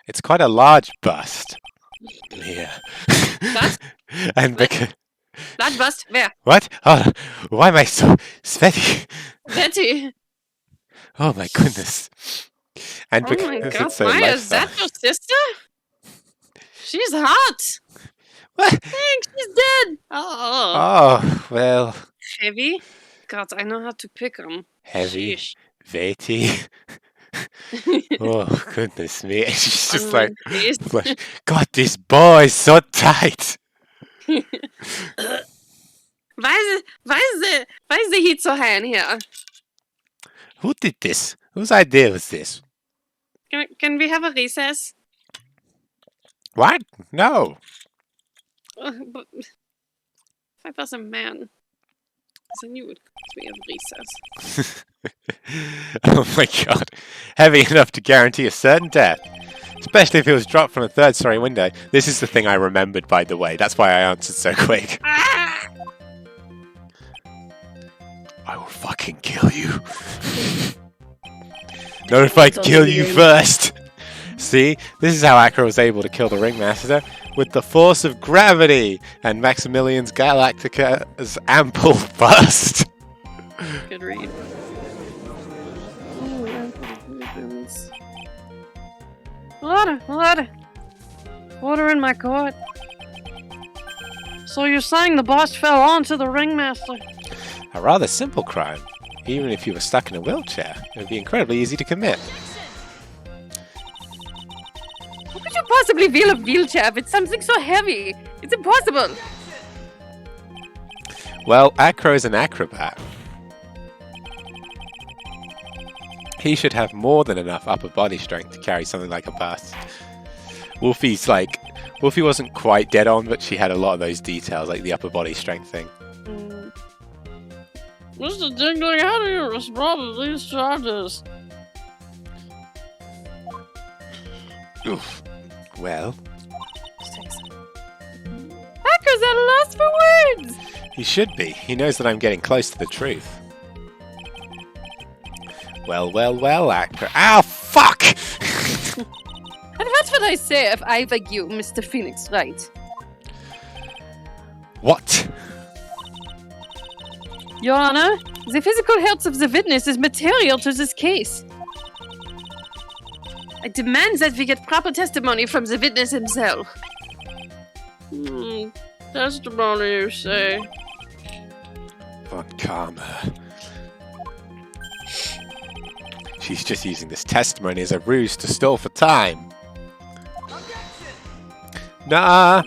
It's quite a large bust. Yeah. Bust? And because... Large bust? Where? What? Oh, why am I so sweaty? Betty. Oh my goodness. And Oh because my god, it's so Maya, is that lifestyle. your sister? She's hot. What? Thanks, she's dead. Oh. Oh, well, Heavy? God, I know how to pick them. heavy, Sheesh. weighty. Oh, goodness me. And she's just On like, my face. flush. God, this boy is so tight. Why is the heat so high in here? Who did this? Whose idea was this? Can we have a recess? What? No. But if I was a man, then you would cause me a recess. Oh my god. Heavy enough to guarantee a certain death. Especially if it was dropped from a third-story window. This is the thing I remembered, by the way. That's why I answered so quick. Ah! I will fucking kill you. Not if I kill you first. See, this is how Acro was able to kill the Ringmaster, with the force of gravity and Maximilian's Galactica's ample bust. Good read. Order in my court. So you're saying the boss fell onto the ringmaster? A rather simple crime. Even if you were stuck in a wheelchair, it would be incredibly easy to commit. How could you possibly feel a wheelchair if it's something so heavy? It's impossible. Well, Acro's an acrobat. He should have more than enough upper body strength to carry something like a bus. Wolfie wasn't quite dead on, but she had a lot of those details, like the upper body strength thing. Mr. Dingling, how do you respond to these charges? Oof. Well, Acro's at a loss for words! he should be. He knows that I'm getting close to the truth. Well, Acro. Ow, fuck! And what would I say if I were you, Mr. Phoenix Wright? What? Your Honor, the physical health of the witness is material to this case. I demand that we get proper testimony from the witness himself. Testimony, you say? Von Karma. She's just using this testimony as a ruse to stall for time. Nah.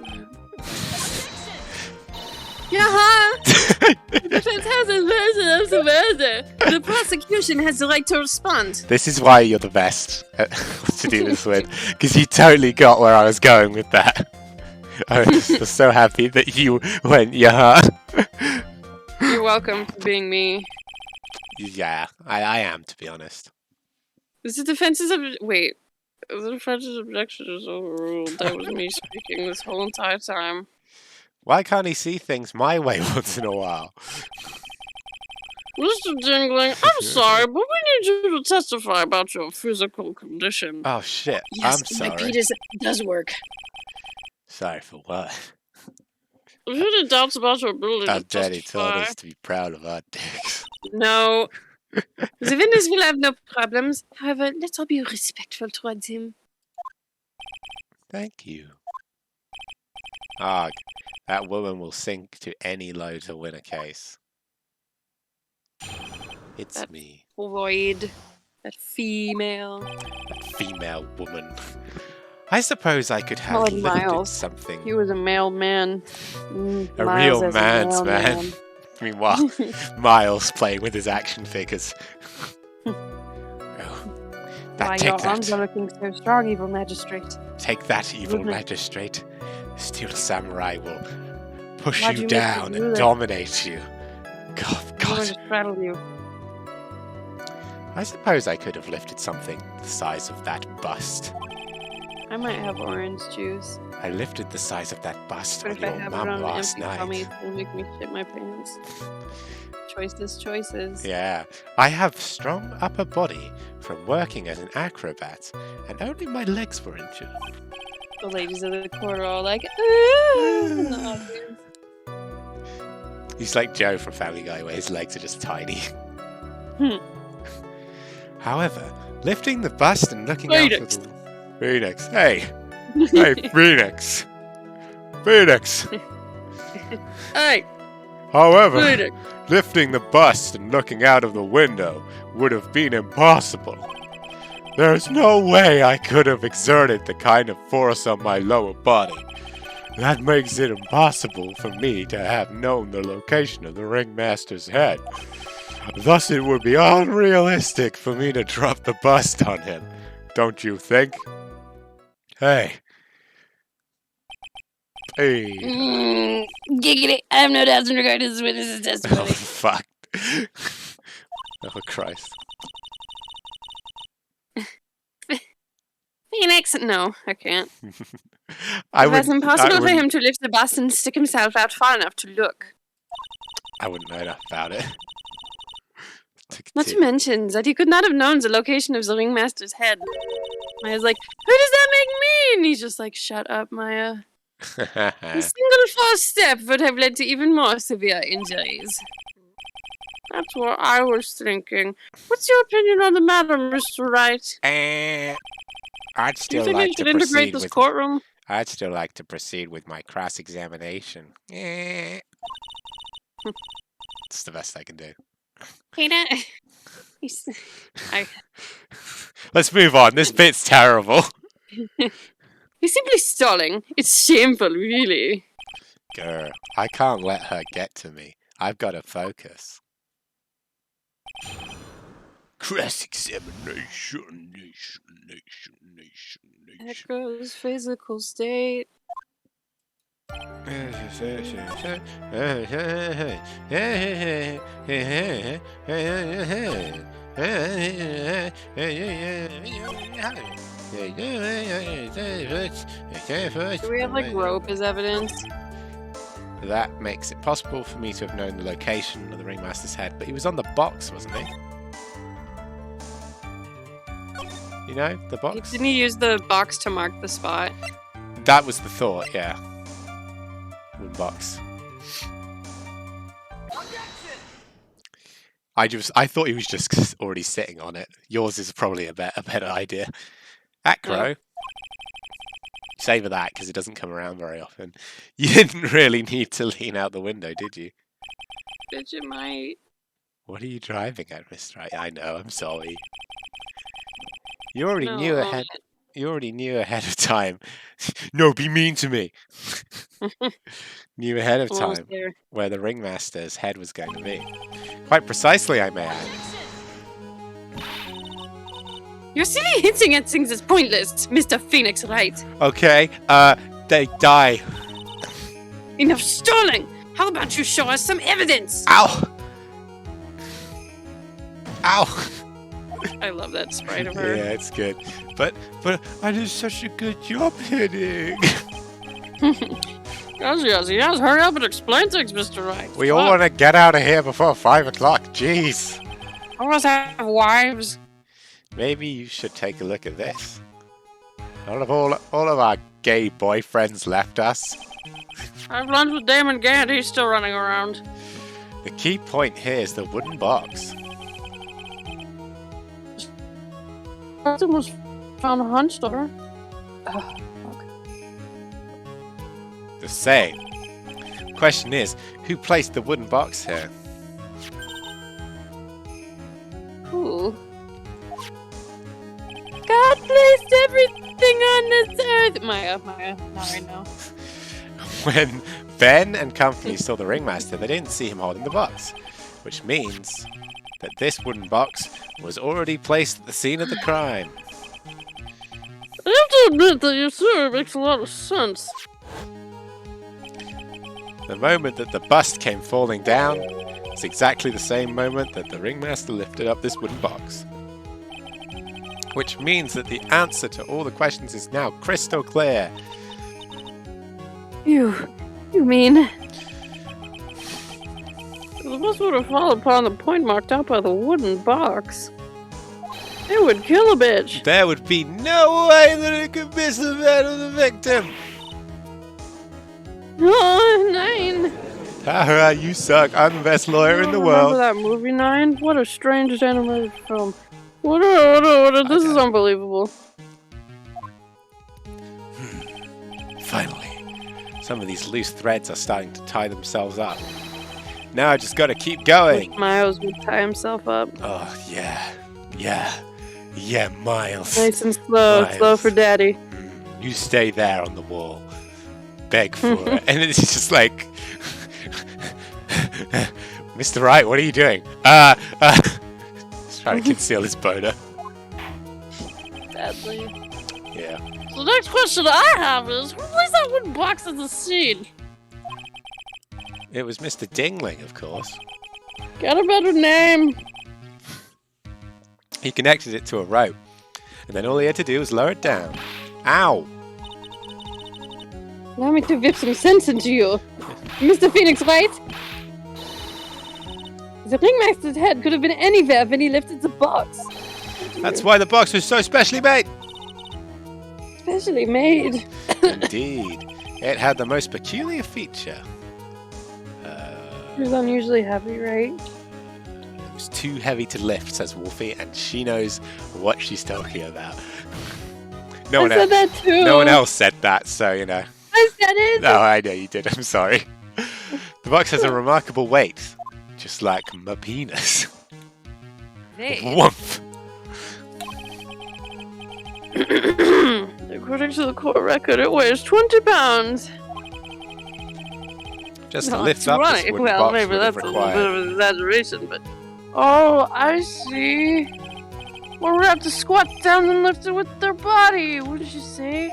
The defense has a version of the murder. The prosecution has the right to respond. This is why you're the best to do this with, because you totally got where I was going with that. I was just so happy that you went, yeah. You're welcome for being me. Yeah, I am, to be honest. Is the defense's wait? The defense's objection is overruled. That was me speaking this whole entire time. Why can't he see things my way once in a while? Mr. Dingling, I'm sorry, but we need you to testify about your physical condition. Oh shit, Yes, I'm sorry. my penis does work. Sorry for what? If you had doubts about your ability Our to daddy told testify... us to be proud of our dicks. No. The witness will have no problems. However, let's all be respectful towards him. Thank you. Ah, that woman will sink to any low to win a case. It's That me. Void. That female. That female woman. I suppose I could have Lord lifted Miles. something. He was a male man. A Miles real as man's male man. Meanwhile, Miles playing with his action figures. Why, Take your that. arms are looking so strong, evil magistrate. Take that, evil Mhm. magistrate. Steel samurai will push Why'd you you make me down do and that? dominate you. God, I'm going God. to straddle you. I suppose I could have lifted something the size of that bust. I might have orange juice, I lifted the size of that bust but on if I your have it mum on an last empty tummy, night. it's gonna make me shit my pants. Choices. Yeah, I have strong upper body from working as an acrobat, and only my legs were injured. The ladies of the court are all like, "Ooh," in the audience. He's like Joe from Family Guy, where his legs are just tiny. Hmm. However, lifting the bust and looking out Phoenix. for the... Phoenix, hey! Hey, Phoenix! Phoenix! Hey, However, Phoenix. lifting the bust and looking out of the window would have been impossible. There's no way I could have exerted the kind of force on my lower body. That makes it impossible for me to have known the location of the ringmaster's head. Thus it would be unrealistic for me to drop the bust on him, don't you think? Hey. Hey. Giggity. I have no doubts in regard to this witness's Oh, testimony. fuck. Oh, Christ. Phoenix? No, I can't. I It was impossible for wouldn't- him to lift the bust and stick himself out far enough to look. I wouldn't know enough about it. Not to mention that he could not have known the location of the ringmaster's head. Maya's like, who does that make me? And he's just like, shut up, Maya. A single false step would have led to even more severe injuries. That's what I was thinking. What's your opinion on the matter, Mr. Wright? I'd You still think I like to should integrate proceed this with. courtroom? I'd still like to proceed with my cross-examination. It's the best I can do. Peter, I. Let's move on. This bit's terrible. He's simply stalling. It's shameful, really. Grr, I can't let her get to me. I've got to focus. Cross-examination, nation. Echo's physical state. Do we have like rope as evidence? That makes it possible for me to have known the location of the ringmaster's head, but he was on the box, wasn't he? You know, the box? Didn't he use the box to mark the spot? That was the thought, yeah. Wooden box. I thought he was just already sitting on it. Yours is probably a better idea. Acro. Yeah. Savour that, because it doesn't come around very often. You didn't really need to lean out the window, did you? Bitch, it might. What are you driving at, Mr. I know, I'm sorry. You already No, knew ahead. You already knew ahead of time. No, be mean to me. Knew ahead of time where the ringmaster's head was going to be. Quite precisely, I may add. Your silly hinting at things is pointless, Mr. Phoenix Wright. Okay, they die. Enough stalling! How about you show us some evidence? Ow! Ow! I love that sprite of her. Yeah, it's good. But I did such a good job hitting. Yes, hurry up and explain things, Mr. Wright. We all want to get out of here before 5 o'clock. Jeez. All of us have wives. Maybe you should take a look at this. All of our gay boyfriends left us. I have lunch with Damon Gant. He's still running around. The key point here is the wooden box. Something was found hunched over. Okay. The same. Question is, who placed the wooden box here? Who? God placed everything on this earth. Maya, not right now. When Ben and company saw the ringmaster, they didn't see him holding the box, which means that this wooden box was already placed at the scene of the crime. I have to admit that your story makes a lot of sense. The moment that the bust came falling down is exactly the same moment that the ringmaster lifted up this wooden box. Which means that the answer to all the questions is now crystal clear. You mean... The bus would have fallen upon the point marked out by the wooden box. It would kill a bitch. There would be no way that it could miss the head of the victim. Oh, 9. Haha, you suck. I'm the best lawyer in the world. Remember that movie 9? What a strange animated film. What this is unbelievable. Finally, some of these loose threads are starting to tie themselves up. Now I just gotta keep going. Miles would tie himself up. Oh, yeah, Miles. Nice and slow, Miles. slow for daddy. You stay there on the wall. Beg for it. And it's just like... Mr. Wright, what are you doing? He's trying to conceal his boner. Sadly. Yeah. So the next question I have is, who placed that wooden box in the scene? It was Mr. Dingling, of course. Got a better name. He connected it to a rope, and then all he had to do was lower it down. Ow! Allow me to whip some sense into you. Mr. Phoenix Wright? The ringmaster's head could have been anywhere when he lifted the box. That's why the box was so specially made! Specially made. Indeed. It had the most peculiar feature. It was unusually heavy, right? It was too heavy to lift, says Wolfie, and she knows what she's talking about. No I one said else. that too. No one else said that, so you know. I said it. No, I know you did. I'm sorry. The box has a remarkable weight, just like my penis. Woof. According to the court record, it weighs 20 pounds. Just to No, lift it's up this right. wooden Well, box maybe would have that's a little bit required. of an exaggeration, but... Oh, I see. Well, we have to squat down and lift it with their body. What did you say?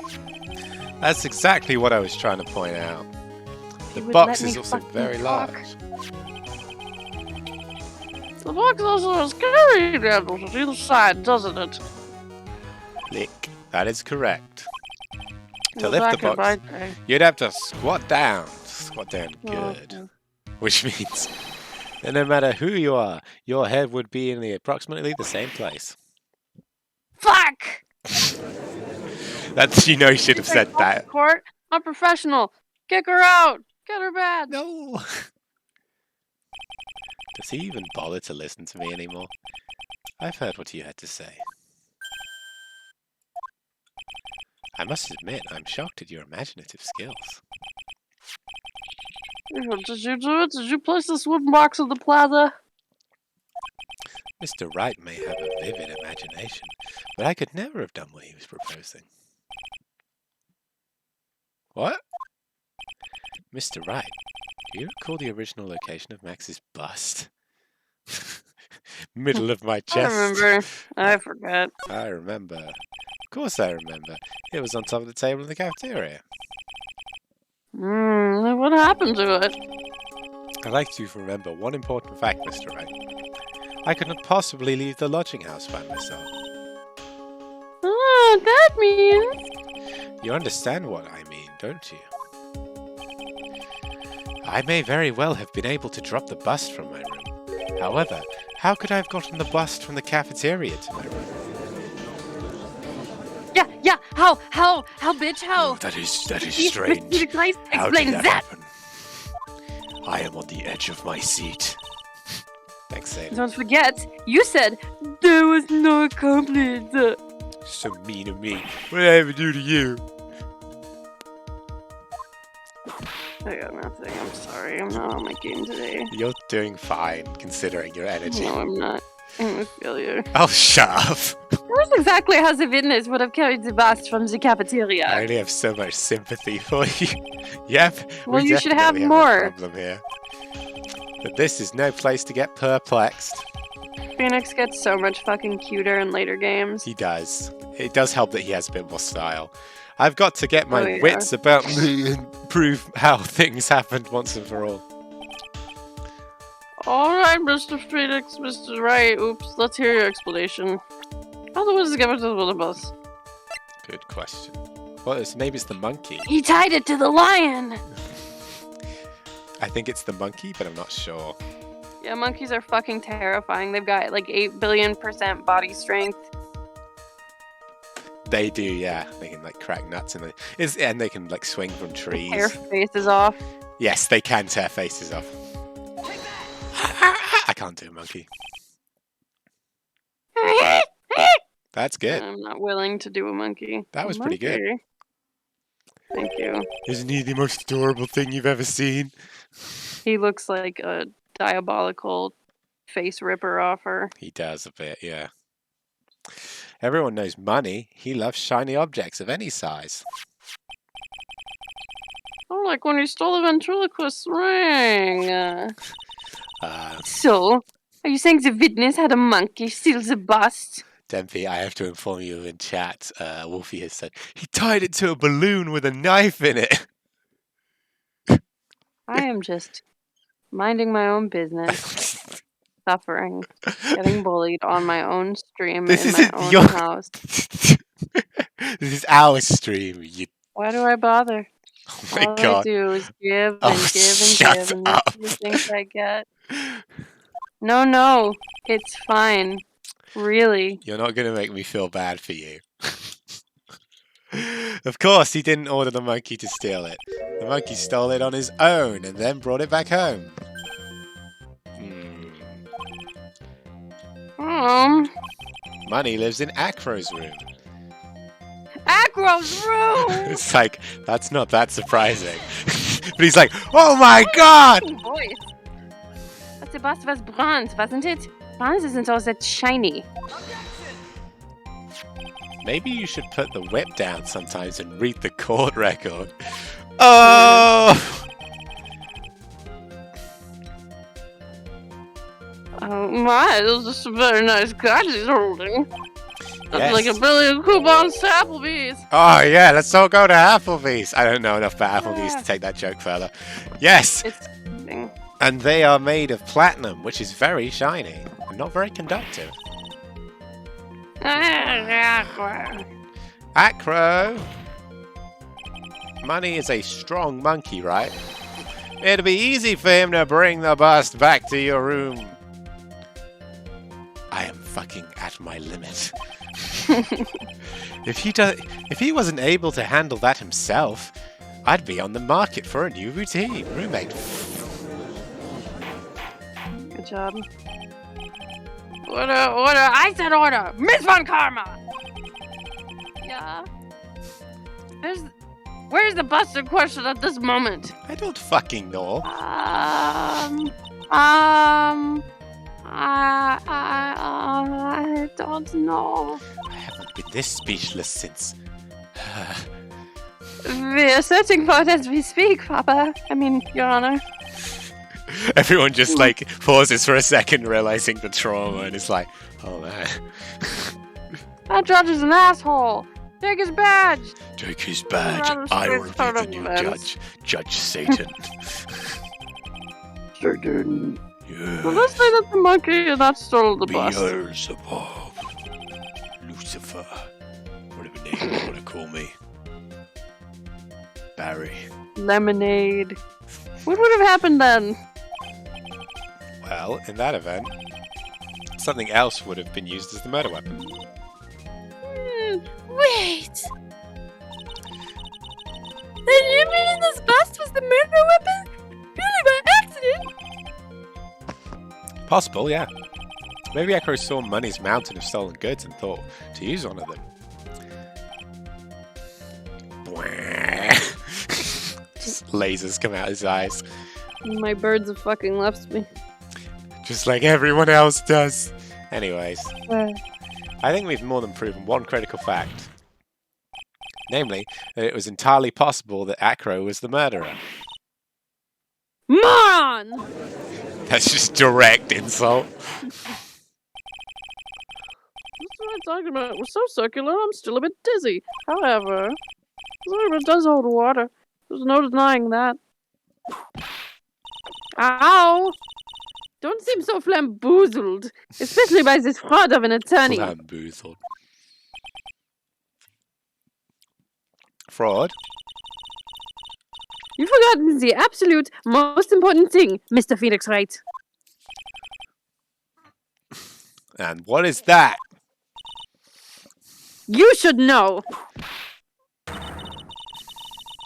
That's exactly what I was trying to point out. The You would box let is me also fucking very talk. large. The box also has carrying handles on either side, doesn't it? Lick. That is correct. To Well, lift the back in box, my day. you'd have to squat down. Squat down Oh, good. okay. Which means that no matter who you are, your head would be in approximately the same place. Fuck! That's, you know, you should have said that. Court, I'm professional. Kick her out. Get her badge. No. Does he even bother to listen to me anymore? I've heard what you had to say. I must admit, I'm shocked at your imaginative skills. Did you do it? Did you place this wooden box on the plaza? Mr. Wright may have a vivid imagination, but I could never have done what he was proposing. What? Mr. Wright, do you recall the original location of Max's bust? Middle of my chest. I remember. I forgot. I remember. Of course I remember. It was on top of the table in the cafeteria. What happened to it? I'd like you to remember one important fact, Mr. Wright. I could not possibly leave the lodging house by myself. Ah, that means... You understand what I mean, don't you? I may very well have been able to drop the bust from my room. However, how could I have gotten the bust from the cafeteria to my room? Yeah, how, bitch, how? That is strange. How Explain did that! happen? I am on the edge of my seat. Thanks, Sadie. Don't forget, you said there was no accomplice. So mean of me. What did I ever do to you? I got nothing. I'm sorry. I'm not on my game today. You're doing fine, considering your energy. No, I'm not. I'm a failure. Oh, shut up. That's exactly how the witness would have carried the bust from the cafeteria. I only have so much sympathy for you. Yep. Well, we you should have definitely more. A problem here. But this is no place to get perplexed. Phoenix gets so much fucking cuter in later games. He does. It does help that he has a bit more style. I've got to get my Oh, yeah. wits about me and prove how things happened once and for all. Alright, Mr. Phoenix, Mr. Wright. Oops, let's hear your explanation. How the was given to the one of us? Good question. Well, maybe it's the monkey. He tied it to the lion! I think it's the monkey, but I'm not sure. Yeah, monkeys are fucking terrifying. They've got like 8 billion% body strength. They do, yeah. They can like crack nuts and they can like swing from trees. Tear faces off. Yes, they can tear faces off. I can't do a monkey. That's good. I'm not willing to do a monkey. That was pretty good. Thank you. Isn't he the most adorable thing you've ever seen? He looks like a diabolical face ripper offer. He does a bit, yeah. Everyone knows Money. He loves shiny objects of any size. Oh, like when he stole the ventriloquist ring. Uh, So, are you saying the witness had a monkey steal the bust? Dempy, I have to inform you in chat, Wolfie has said, he tied it to a balloon with a knife in it. I am just minding my own business, suffering, getting bullied on my own stream This in my isn't own your... house. This is our stream. You... Why do I bother? Oh my All god. I do is give and Oh, give and shut give, and up. these are the things I get. No, it's fine. Really. You're not going to make me feel bad for you. Of course, he didn't order the monkey to steal it. The monkey stole it on his own and then brought it back home. Hmm. Money lives in Acro's room. Acro's room! It's like, that's not that surprising. But he's like, oh my god! Voice. But the bust was bronze, wasn't it? Bronze isn't all that shiny. Maybe you should put the whip down sometimes and read the court record. Oh! Oh my, this is a very nice card he's holding. That's Yes. like a billion coupons to Applebee's. Oh yeah, let's all go to Applebee's. I don't know enough about Applebee's to take that joke further. Yes! It's And they are made of platinum, which is very shiny and not very conductive. Acro! Money is a strong monkey, right? It'll be easy for him to bring the bust back to your room. I am fucking at my limit. If he wasn't able to handle that himself, I'd be on the market for a new roommate. good job. Order! I said order! Miss Von Karma! Yeah. Where's the bust in question at this moment? I don't fucking know. I don't know. I haven't been this speechless since. We're searching for it as we speak, Papa. I mean, Your Honor. Everyone just like pauses for a second, realizing the trauma, and is like, "Oh man, That judge is an asshole. Take his badge. take his badge. Rather I will be straightforward the new events. Judge Satan." Certain. Yeah. Well, let's say that the monkey and that stole the bus. Beelzebub, Lucifer, whatever name you want to call me, Barry. Lemonade. What would have happened then? Well, in that event, something else would have been used as the murder weapon. Wait! Then you mean this bust was the murder weapon? Really by accident? Possible, yeah. Maybe Echo saw Money's mountain of stolen goods and thought to use one of them. Just lasers come out his eyes. My birds have fucking left me. Just like everyone else does. Anyways, Uh, I think we've more than proven one critical fact. Namely, that it was entirely possible that Acro was the murderer. Moron! That's just direct insult. That's what I'm talking about. It was so circular, I'm still a bit dizzy. However, this argument does hold water. There's no denying that. Ow! Don't seem so flamboozled, especially by this fraud of an attorney. Flamboozled. Fraud? You've forgotten the absolute most important thing, Mr. Phoenix Wright. And what is that? You should know.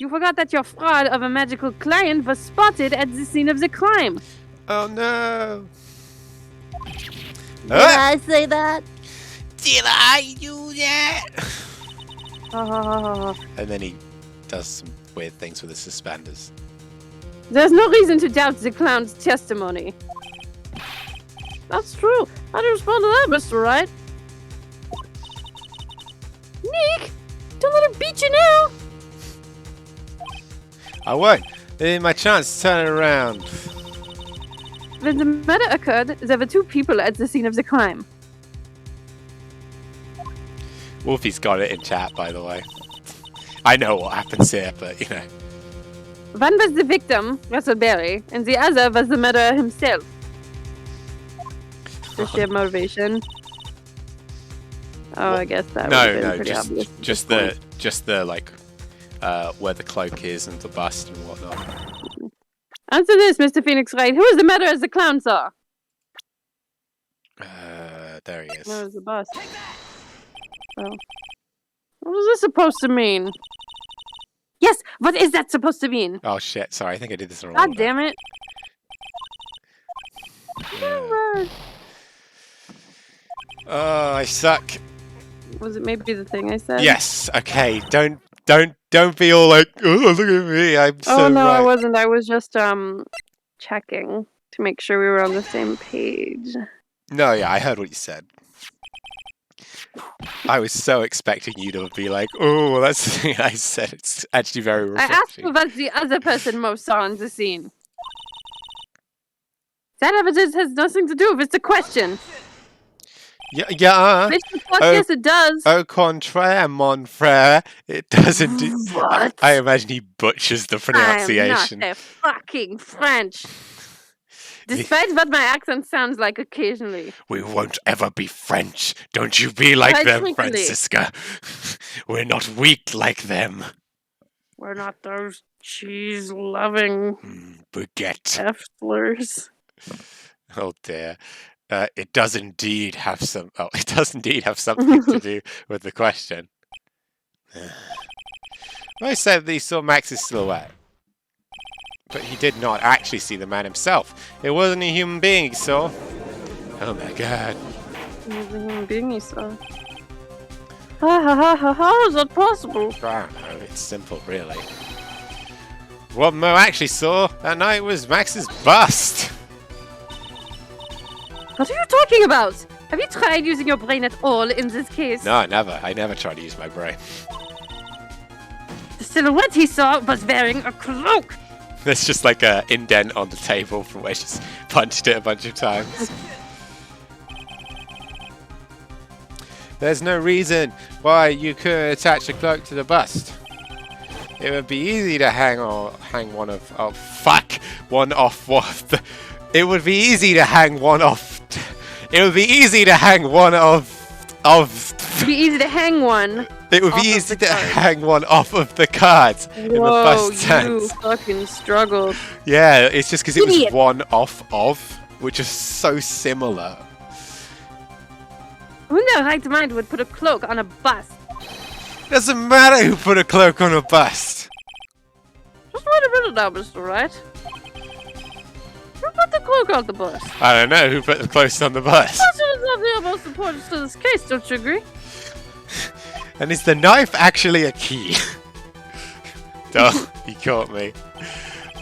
You forgot that your fraud of a magical client was spotted at the scene of the crime. Oh no! Did I say that? Did I do that? Ah, And then he does some weird things with his suspenders. there's no reason to doubt the clown's testimony. That's true. How do you respond to that, Mr. Wright? Nick! Don't let him beat you now! I won't. This is my chance to turn it around. When the murder occurred, there were two people at the scene of the crime. Wolfie's got it in chat, by the way. I know what happens here, but you know. One was the victim, Russell Berry, and the other was the murderer himself. The sheer motivation. Oh, I guess that would have been pretty obvious. at just this the like, where the cloak is and the bust and whatnot. point. Answer this, Mr. Phoenix Wright. Who is the murderer as the clown saw? There he is. No, it was the bus. Oh. What is this supposed to mean? Yes, what is that supposed to mean? Oh shit! Sorry, I think I did this in the wrong God order. damn it. Yeah. Oh, I suck. Was it maybe the thing I said? Yes. Okay. Don't be all like, oh, look at me. I'm so Oh no, right. I wasn't. I was just checking to make sure we were on the same page. No, yeah, I heard what you said. I was so expecting you to be like, oh, that's the thing I said. It's actually very I asked refreshing. what the other person most saw on the scene. That evidence has nothing to do with the question. Yeah. Bitch, the fuck, Oh, yes, it does. Au contraire, mon frère. It doesn't do. What? I imagine he butchers the I'm pronunciation. not a fucking French. Despite what my accent sounds like occasionally. We won't ever be French. Don't you be like Quite them, frankly. Francisca. We're not weak like them. We're not those cheese-loving Baguette. F-slurs. Oh dear. It does indeed have some. Oh, it does indeed have something to do with the question. I said that he saw Max's silhouette, but he did not actually see the man himself. It wasn't a human being he saw. Oh my god. It was a human being he saw. How is that possible? I don't know. It's simple, really. What Mo actually saw that night was Max's bust. What are you talking about? Have you tried using your brain at all in this case? No, never. I never try to use my brain. The silhouette he saw was wearing a cloak. There's just like a indent on the table from where she's punched it a bunch of times. There's no reason why you could attach a cloak to the bust. It would be easy to hang one of one off the. It would be easy to hang one off. It would be easy to hang one of. It'd be easy to hang one. It would be off of easy the to cards. hang one off of the cards in the Whoa, bust you stands. fucking struggled. Yeah, it's just because it was Idiot. one off of, which is so similar. Who in their right mind would put a cloak on a bust? Doesn't matter who put a cloak on a bust. Just wait a minute now, Mr. Wright. Who put the cloak on the bus? I don't know who put the cloaks on the bus. That's of the utmost importance to this case, don't you agree? And is the knife actually a key? Oh, he caught me.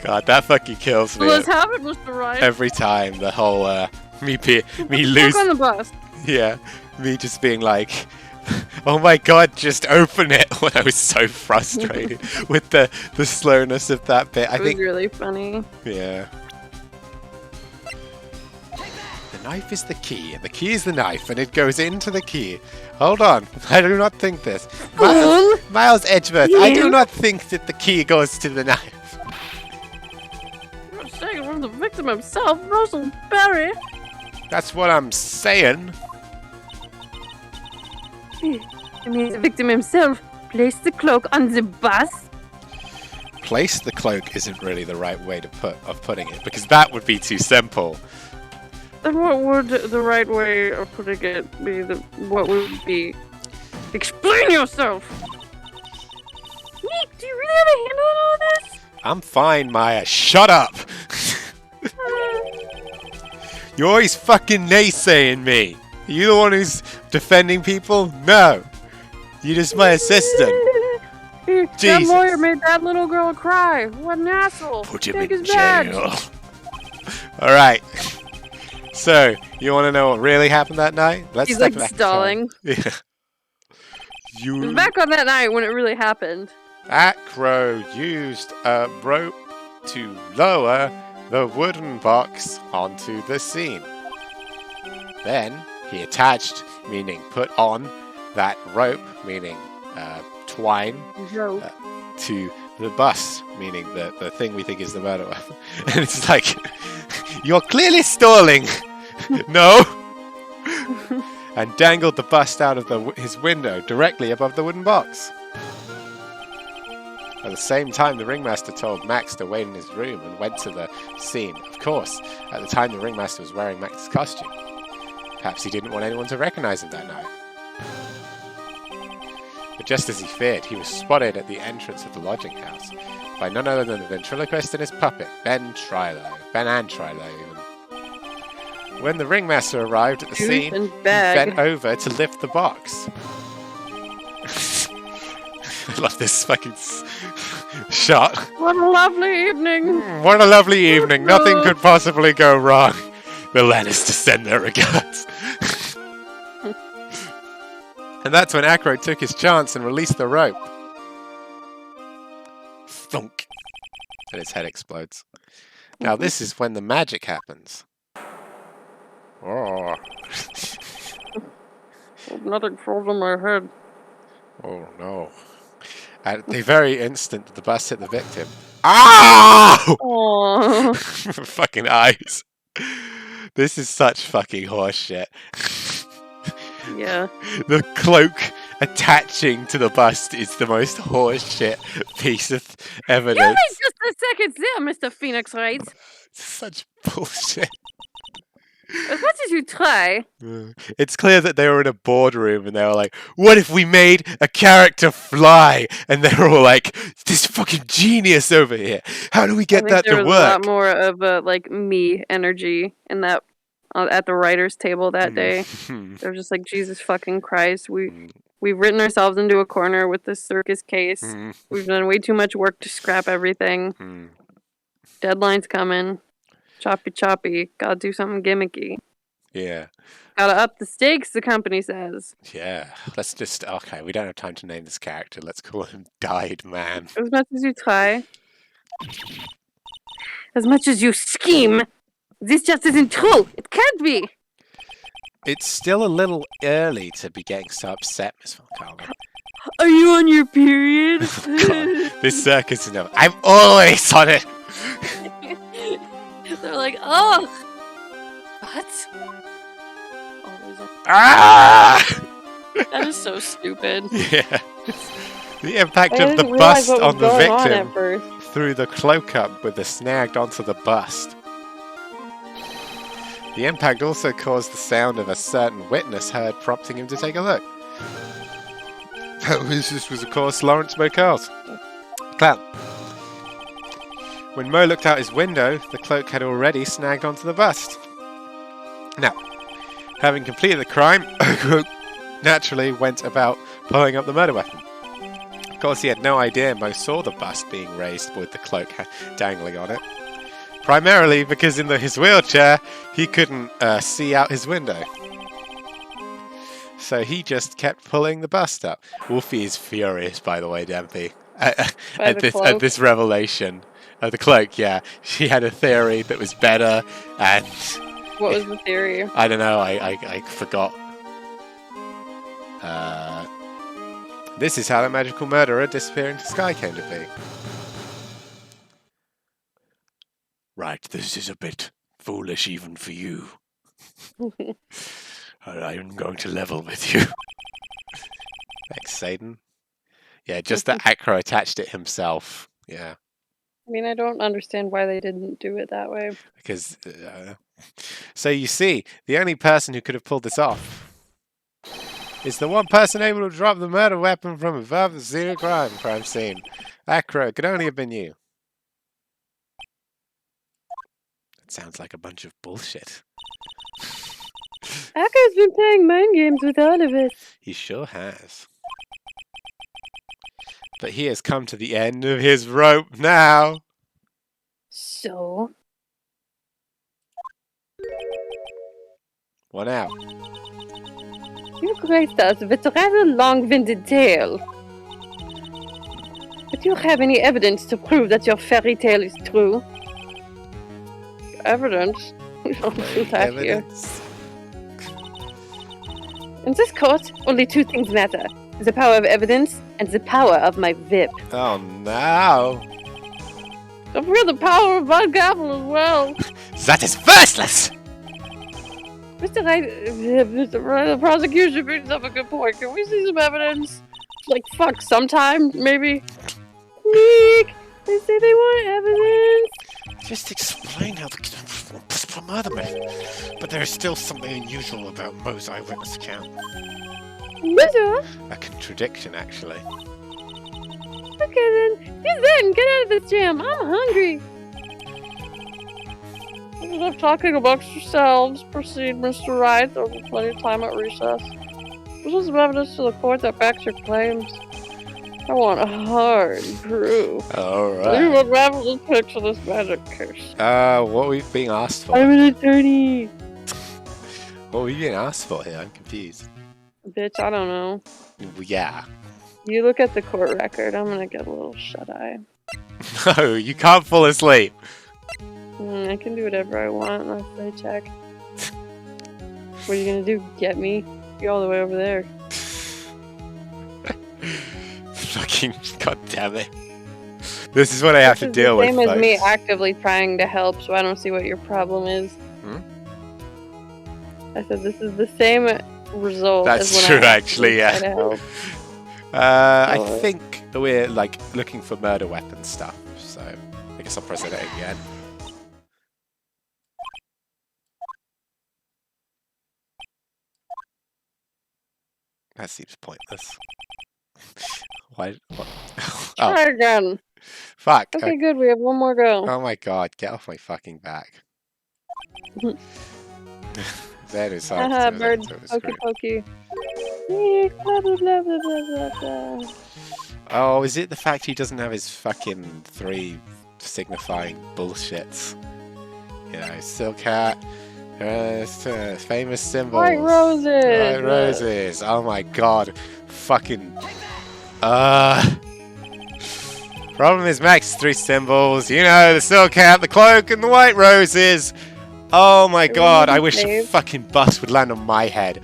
God, that fucking kills me So let's have it, Mr. Wright. every time. The whole me Cloak lose. on the bus. Yeah, me just being like, oh my god, just open it. When I was so frustrated with the slowness of that bit. I It was think, really funny. yeah. The knife is the key, and the key is the knife, and it goes into the key. Hold on, I do not think this. Miles Edgeworth, I do You- not think that the key goes to the knife. I'm saying from the victim himself, Russell Berry. That's what I'm saying. I mean, the victim himself placed the cloak on the bus. Place the cloak isn't really the right way to putting it, because that would be too simple. Then what would the right way of putting it be? What would it be? Explain yourself! Nick, do you really have a handle on all this? I'm fine, Maya. Shut up! You're always fucking naysaying me. Are you the one who's defending people? No. You're just my assistant. That Jesus. lawyer made that little girl cry. What an asshole! Put him Take in his badge. jail. Alright. So, you want to know what really happened that night? Let's He's step like back in stalling. time. Yeah. You. Back on that night when it really happened. Acro used a rope to lower the wooden box onto the scene. Then he attached, meaning put on, that rope, meaning twine, Joke. to the bus, meaning the thing we think is the murder weapon. And it's like, you're clearly stalling. No. And dangled the bust out of his window directly above the wooden box. At the same time, the ringmaster told Max to wait in his room and went to the scene. Of course, at the time the ringmaster was wearing Max's costume. Perhaps he didn't want anyone to recognize him that night. But just as he feared, he was spotted at the entrance of the lodging house by none other than the ventriloquist and his puppet, Ben and Trilo even. When the ringmaster arrived at the Tooth scene, and he bag. bent over to lift the box. I love this fucking shot. What a lovely evening. What a lovely evening. Nothing could possibly go wrong. The Lannisters send their regards. And that's when Acro took his chance and released the rope. Thunk. And his head explodes. Now this is when the magic happens. Oh. Nothing falls on my head. Oh no. At the very instant that the bus hit the victim. Ah! Oh. Fucking eyes. This is such fucking horseshit. Yeah. The cloak attaching to the bust is the most horseshit piece of evidence. Yeah, wait just a second there, Mr. Phoenix Wright. Such bullshit. As much as you try. It's clear that they were in a boardroom and they were like, what if we made a character fly? And they were all like, this fucking genius over here. How do we get that to there was work? a lot more of like me energy in that at the writers' table that day. They were just like, Jesus fucking Christ, we've written ourselves into a corner with this circus case. We've done way too much work to scrap everything. Deadline's coming. Choppy. Gotta do something gimmicky. Yeah. Gotta up the stakes, the company says. Yeah. Let's just... Okay, we don't have time to name this character. Let's call him Dyed Man. As much as you try. As much as you scheme. This just isn't true. It can't be. It's still a little early to be getting so upset, Miss Volcano. Are you on your period? Oh, God. This circus is never... I'm always on it! They're like, oh! What? Always on. Ah! That is so stupid. Yeah. The impact of the bust on the victim threw the cloak up with the snagged onto the bust. The impact also caused the sound of a certain witness heard, prompting him to take a look. This was, of course, Lawrence Bocals. Clown. When Mo looked out his window, the cloak had already snagged onto the bust. Now, having completed the crime, naturally went about pulling up the murder weapon. Of course, he had no idea Mo saw the bust being raised with the cloak dangling on it. Primarily because in his wheelchair, he couldn't see out his window. So he just kept pulling the bust up. Wolfie is furious, by the way, Dempy, at this revelation. The cloak, yeah. She had a theory that was better, and... What was the theory? I don't know, I forgot. This is how the magical murderer disappearing to Sky came to be. Right, this is a bit foolish even for you. I'm going to level with you. Thanks, Satan. Yeah, just that Acro attached it himself. Yeah. I mean, I don't understand why they didn't do it that way. Because, so you see, the only person who could have pulled this off is the one person able to drop the murder weapon from above the scene of crime scene. Acro, it could only have been you. That sounds like a bunch of bullshit. Acro's been playing mind games with all of us. He sure has. But he has come to the end of his rope now. So? What now? You graced us with a rather long-winded tale. But do you have any evidence to prove that your fairy tale is true? Evidence? We don't do that here. In this court, only two things matter. The power of evidence and the power of my whip. Oh no! I feel the power of my gavel as well. That is worthless! Mr. Wright, the prosecution brings up a good point. Can we see some evidence? Like, fuck, sometime, maybe? Sneak! They say they want evidence. Just explain how the murder myth. But there is still something unusual about Mo's eyewitness account. Murder? A contradiction, actually. Okay then. He's in. Get out of this jam. I'm hungry. Stop talking amongst yourselves. Proceed, Mr. Wright. There'll be plenty of time at recess. This is some evidence to the court that backs your claims. I want a hard proof. You Alright. would rather just picture this magic curse. What are we being asked for? I'm an attorney. What are we being asked for here? I'm confused. Bitch, I don't know. Yeah. You look at the court record, I'm gonna get a little shut-eye. No, you can't fall asleep. I can do whatever I want unless I check. What are you gonna do? Get me? You're all the way over there. Fucking goddamn it. This is what I have to deal with, Same as me folks. actively trying to help, so I don't see what your problem is. I said this is the same result That's as when true, I actually, yeah. try to help. I think we're like looking for murder weapon stuff, so I guess I'll press it again. That seems pointless. Why? What? Oh, Try again. fuck. Okay, good. We have one more go. Oh my god, get off my fucking back. That is hard Haha, to do bird. that to the Pokey screen. pokey. Blah, blah, blah, blah, blah, blah. Oh, is it the fact he doesn't have his fucking 3 signifying bullshits? You know, silk hat, famous symbols. White roses. White roses. Oh my god. Fucking. Problem is, Max, 3 symbols. You know, the silk hat, the cloak, and the white roses. Oh my god, I wish a fucking bus would land on my head.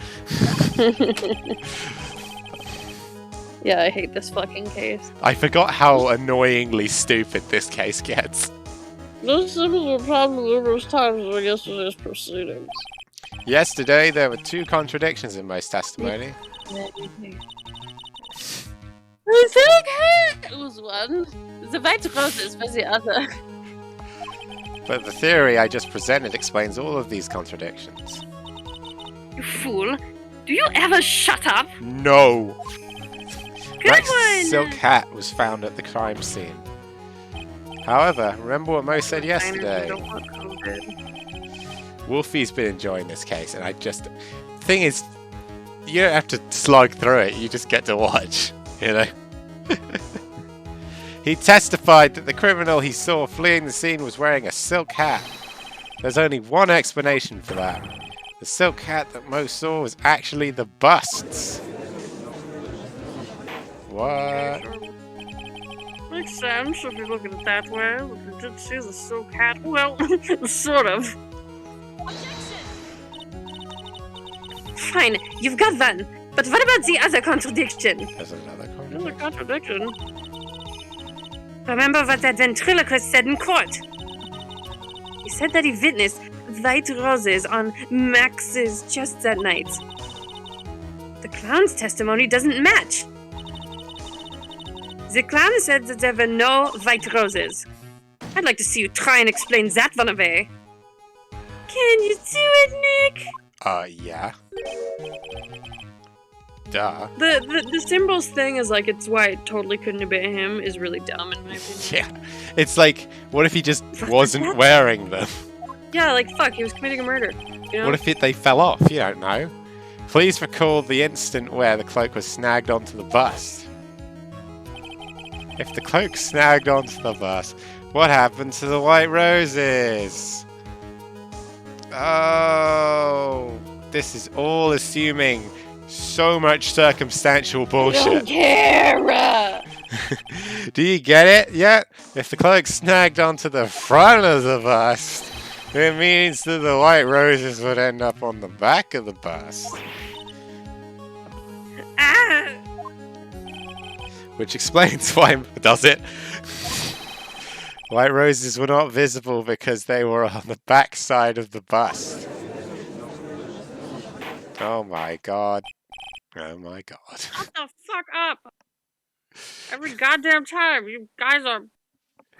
Yeah, I hate this fucking case. I forgot how annoyingly stupid this case gets. Those symbols were probably numerous times in yesterday's proceedings. Yesterday, there were 2 contradictions in most testimony. The silk hat was one. The white roses was the other. But the theory I just presented explains all of these contradictions. You fool. Do you ever shut up? No! Good Max's one! silk hat was found at the crime scene. However, remember what Mo said yesterday. Wolfie's been enjoying this case, and I just... Thing is, you don't have to slog through it, you just get to watch, you know? He testified that the criminal he saw fleeing the scene was wearing a silk hat. There's only one explanation for that. The silk hat that Mo saw was actually the bust's. What? Makes sense if you look at it that way. But you did see the silk hat. Well, sort of. Fine, you've got one. But what about the other contradiction? There's another Another contradiction. contradiction. Remember what that ventriloquist said in court? He said that he witnessed white roses on Max's chest that night. The clown's testimony doesn't match. The clown said that there were no white roses. I'd like to see you try and explain that one away. Can you do it, Nick? Yeah. Duh. The symbols thing is like, it's why it totally couldn't have been him is really dumb in my opinion. Yeah. It's like, what if he just wasn't wearing them? Yeah, like fuck, he was committing a murder. You know? What if they fell off? You don't know. Please recall the instant where the cloak was snagged onto the bust. If the cloak snagged onto the bust, what happened to the white roses? Oh, this is all assuming so much circumstantial bullshit. I don't care! Do you get it yet? If the cloak snagged onto the front of the bust, it means that the white roses would end up on the back of the bust. Ah! Which explains why, does it? White roses were not visible because they were on the back side of the bust. Oh my god. Oh my god. Shut the fuck up! Every goddamn time, you guys are...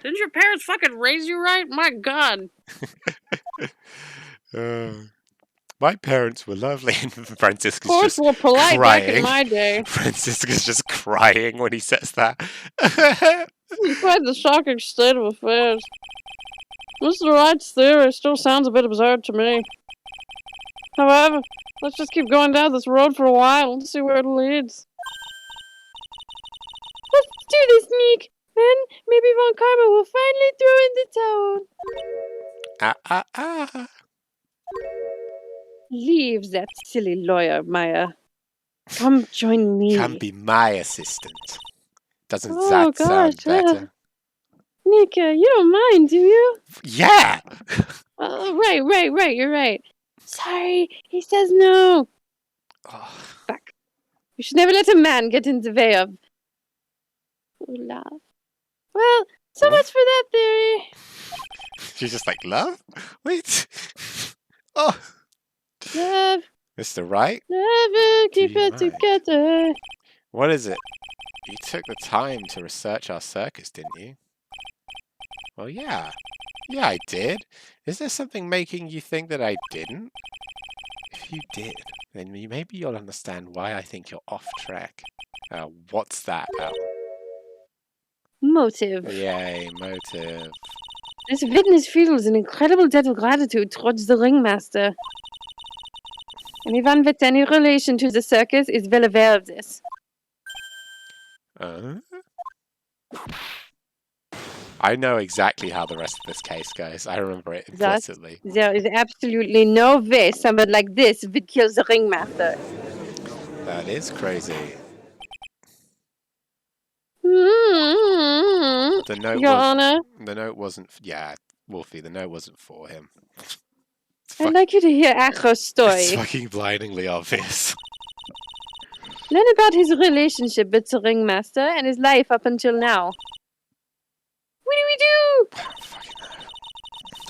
Didn't your parents fucking raise you right? My god. My parents were lovely, and Francisca's Of course, just we're polite back crying. in my day. Francisca's just crying when he says that. Quite the shocking state of affairs. Mr. Wright's theory still sounds a bit absurd to me. However, let's just keep going down this road for a while and see where it leads. do this, Meek. Then maybe Von Karma will finally throw in the towel. Leave that silly lawyer, Maya. Come join me. Come be my assistant. Doesn't Oh, that sound gosh, better? Nick, you don't mind, do you? Yeah! Right. You're right. Sorry, he says no. Oh, Fuck. You should never let a man get in the way of love. Well, so Huh? much for that theory. she's just like, love? Wait. Oh, Love, Mr. Right? never keep you it mind? together. What is it? You took the time to research our circus, didn't you? Well, yeah. Yeah, I did. Is there something making you think that I didn't? If you did, then maybe you'll understand why I think you're off track. What's that? Motive. Yay, motive. This witness feels an incredible debt of gratitude towards the ringmaster. Anyone with any relation to the circus is well aware of this. I know exactly how the rest of this case goes. I remember it Thus, implicitly. there is absolutely no way someone like this would kill the ringmaster. That is crazy. The note Your was. Honor, The note wasn't. Yeah, Wolfie. The note wasn't for him. I'd like you to hear Acho's It's story. fucking blindingly obvious. Learn about his relationship with the ringmaster and his life up until now. What do we do?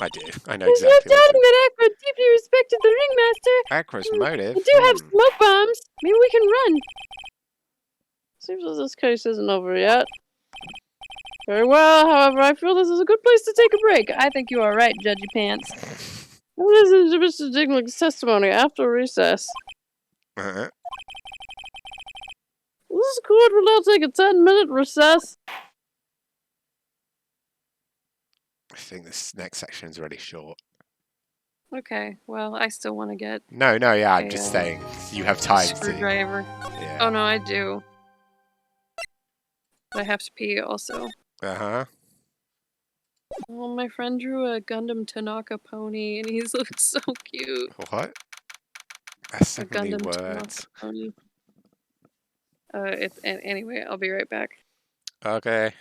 I do. I know There's no exactly what to doubting that Acho deeply respected the ringmaster. Acro's We motive. do have smoke bombs. Maybe we can run. Seems as this case isn't over yet. Very well, however, I feel this is a good place to take a break. I think you are right, Judgy Pants. I'll listen to Mr. Digling's testimony after recess. Uh-huh. This court will now take a 10-minute recess. I think this next section is really short. Okay, well, I still want to get No, yeah, I'm a, just saying. You have time to. screwdriver. Yeah. Oh no, I do. But I have to pee also. Uh-huh. Well, my friend drew a Gundam Tanaka pony, and he looks so cute. What? That's so A many Gundam words. Tanaka pony. Anyway, I'll be right back. Okay.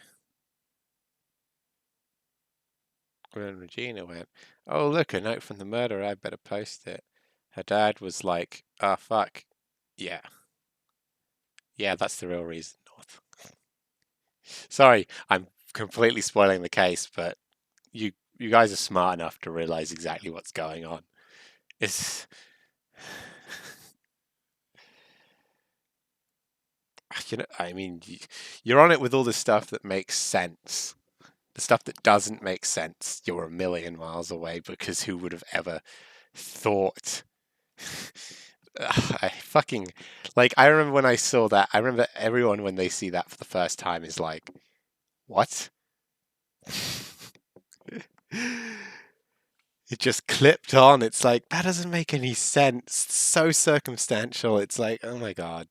When Regina went, oh, look, a note from the murderer. I better post it. Her dad was like, ah, fuck. Yeah. Yeah, that's the real reason, North. Sorry, I'm completely spoiling the case, but you guys are smart enough to realize exactly what's going on. It's I mean, you're on it with all the stuff that makes sense. The stuff that doesn't make sense, you're a million miles away, because who would have ever thought? I fucking I remember when I saw that. I remember everyone when they see that for the first time is like, "What?" It just clipped on. It's like, that doesn't make any sense. It's so circumstantial. It's like, oh my god.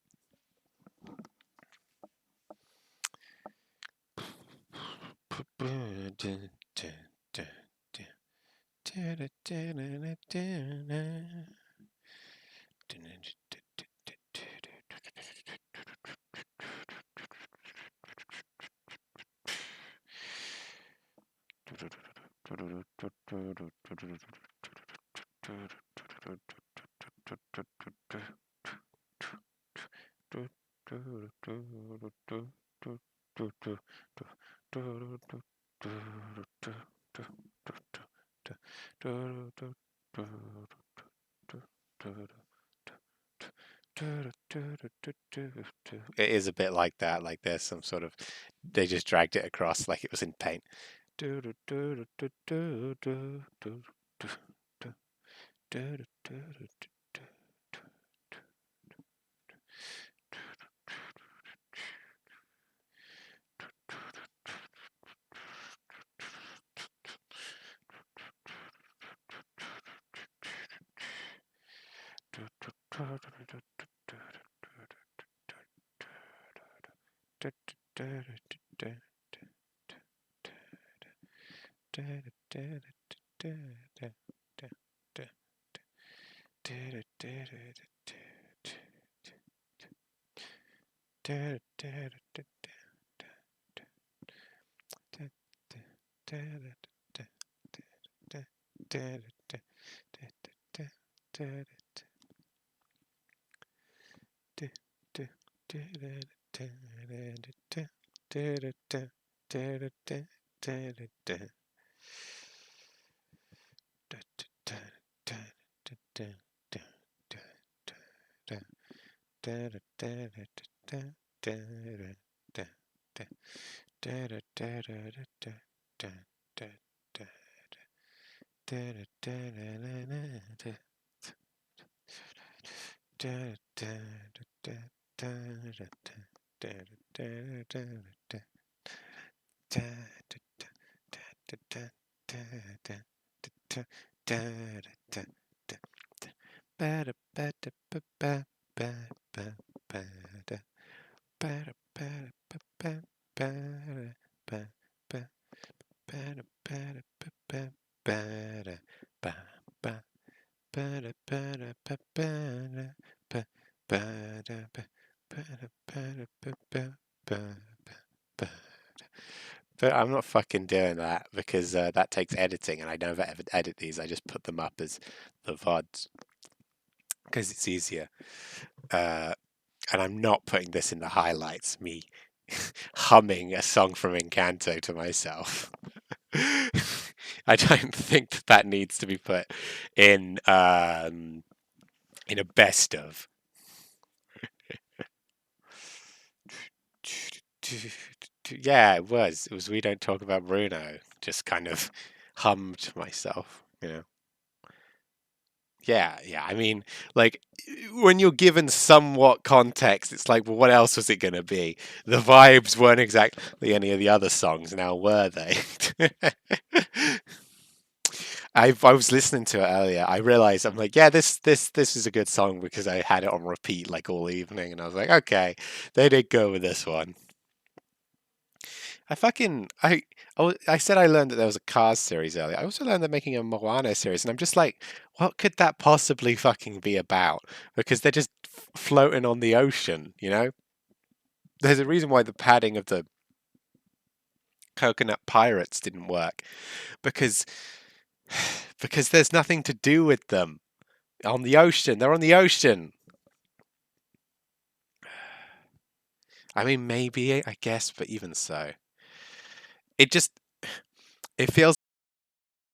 It is a bit like that. Like there's some sort of, they just dragged it across like it was in paint. But I'm not fucking doing that because that takes editing, and I never ever edit these. I just put them up as the VODs because it's easier. And I'm not putting this in the highlights, me humming a song from Encanto to myself. I don't think that that needs to be put in a best of. Yeah, it was. It was We Don't Talk About Bruno. Just kind of hummed myself, you know. Yeah, yeah. I mean, like, when you're given somewhat context, it's like, well, what else was it going to be? The vibes weren't exactly any of the other songs, now were they? I was listening to it earlier. I realized I'm like, yeah, this is a good song because I had it on repeat like all evening, and I was like, okay, they did go with this one. I fucking I said I learned that there was a Cars series earlier. I also learned they're making a Moana series, and I'm just like, what could that possibly fucking be about? Because they're just floating on the ocean, you know? There's a reason why the padding of the Coconut Pirates didn't work, because because there's nothing to do with them on the ocean. They're on the ocean. I mean, maybe I guess, but even so, it just it feels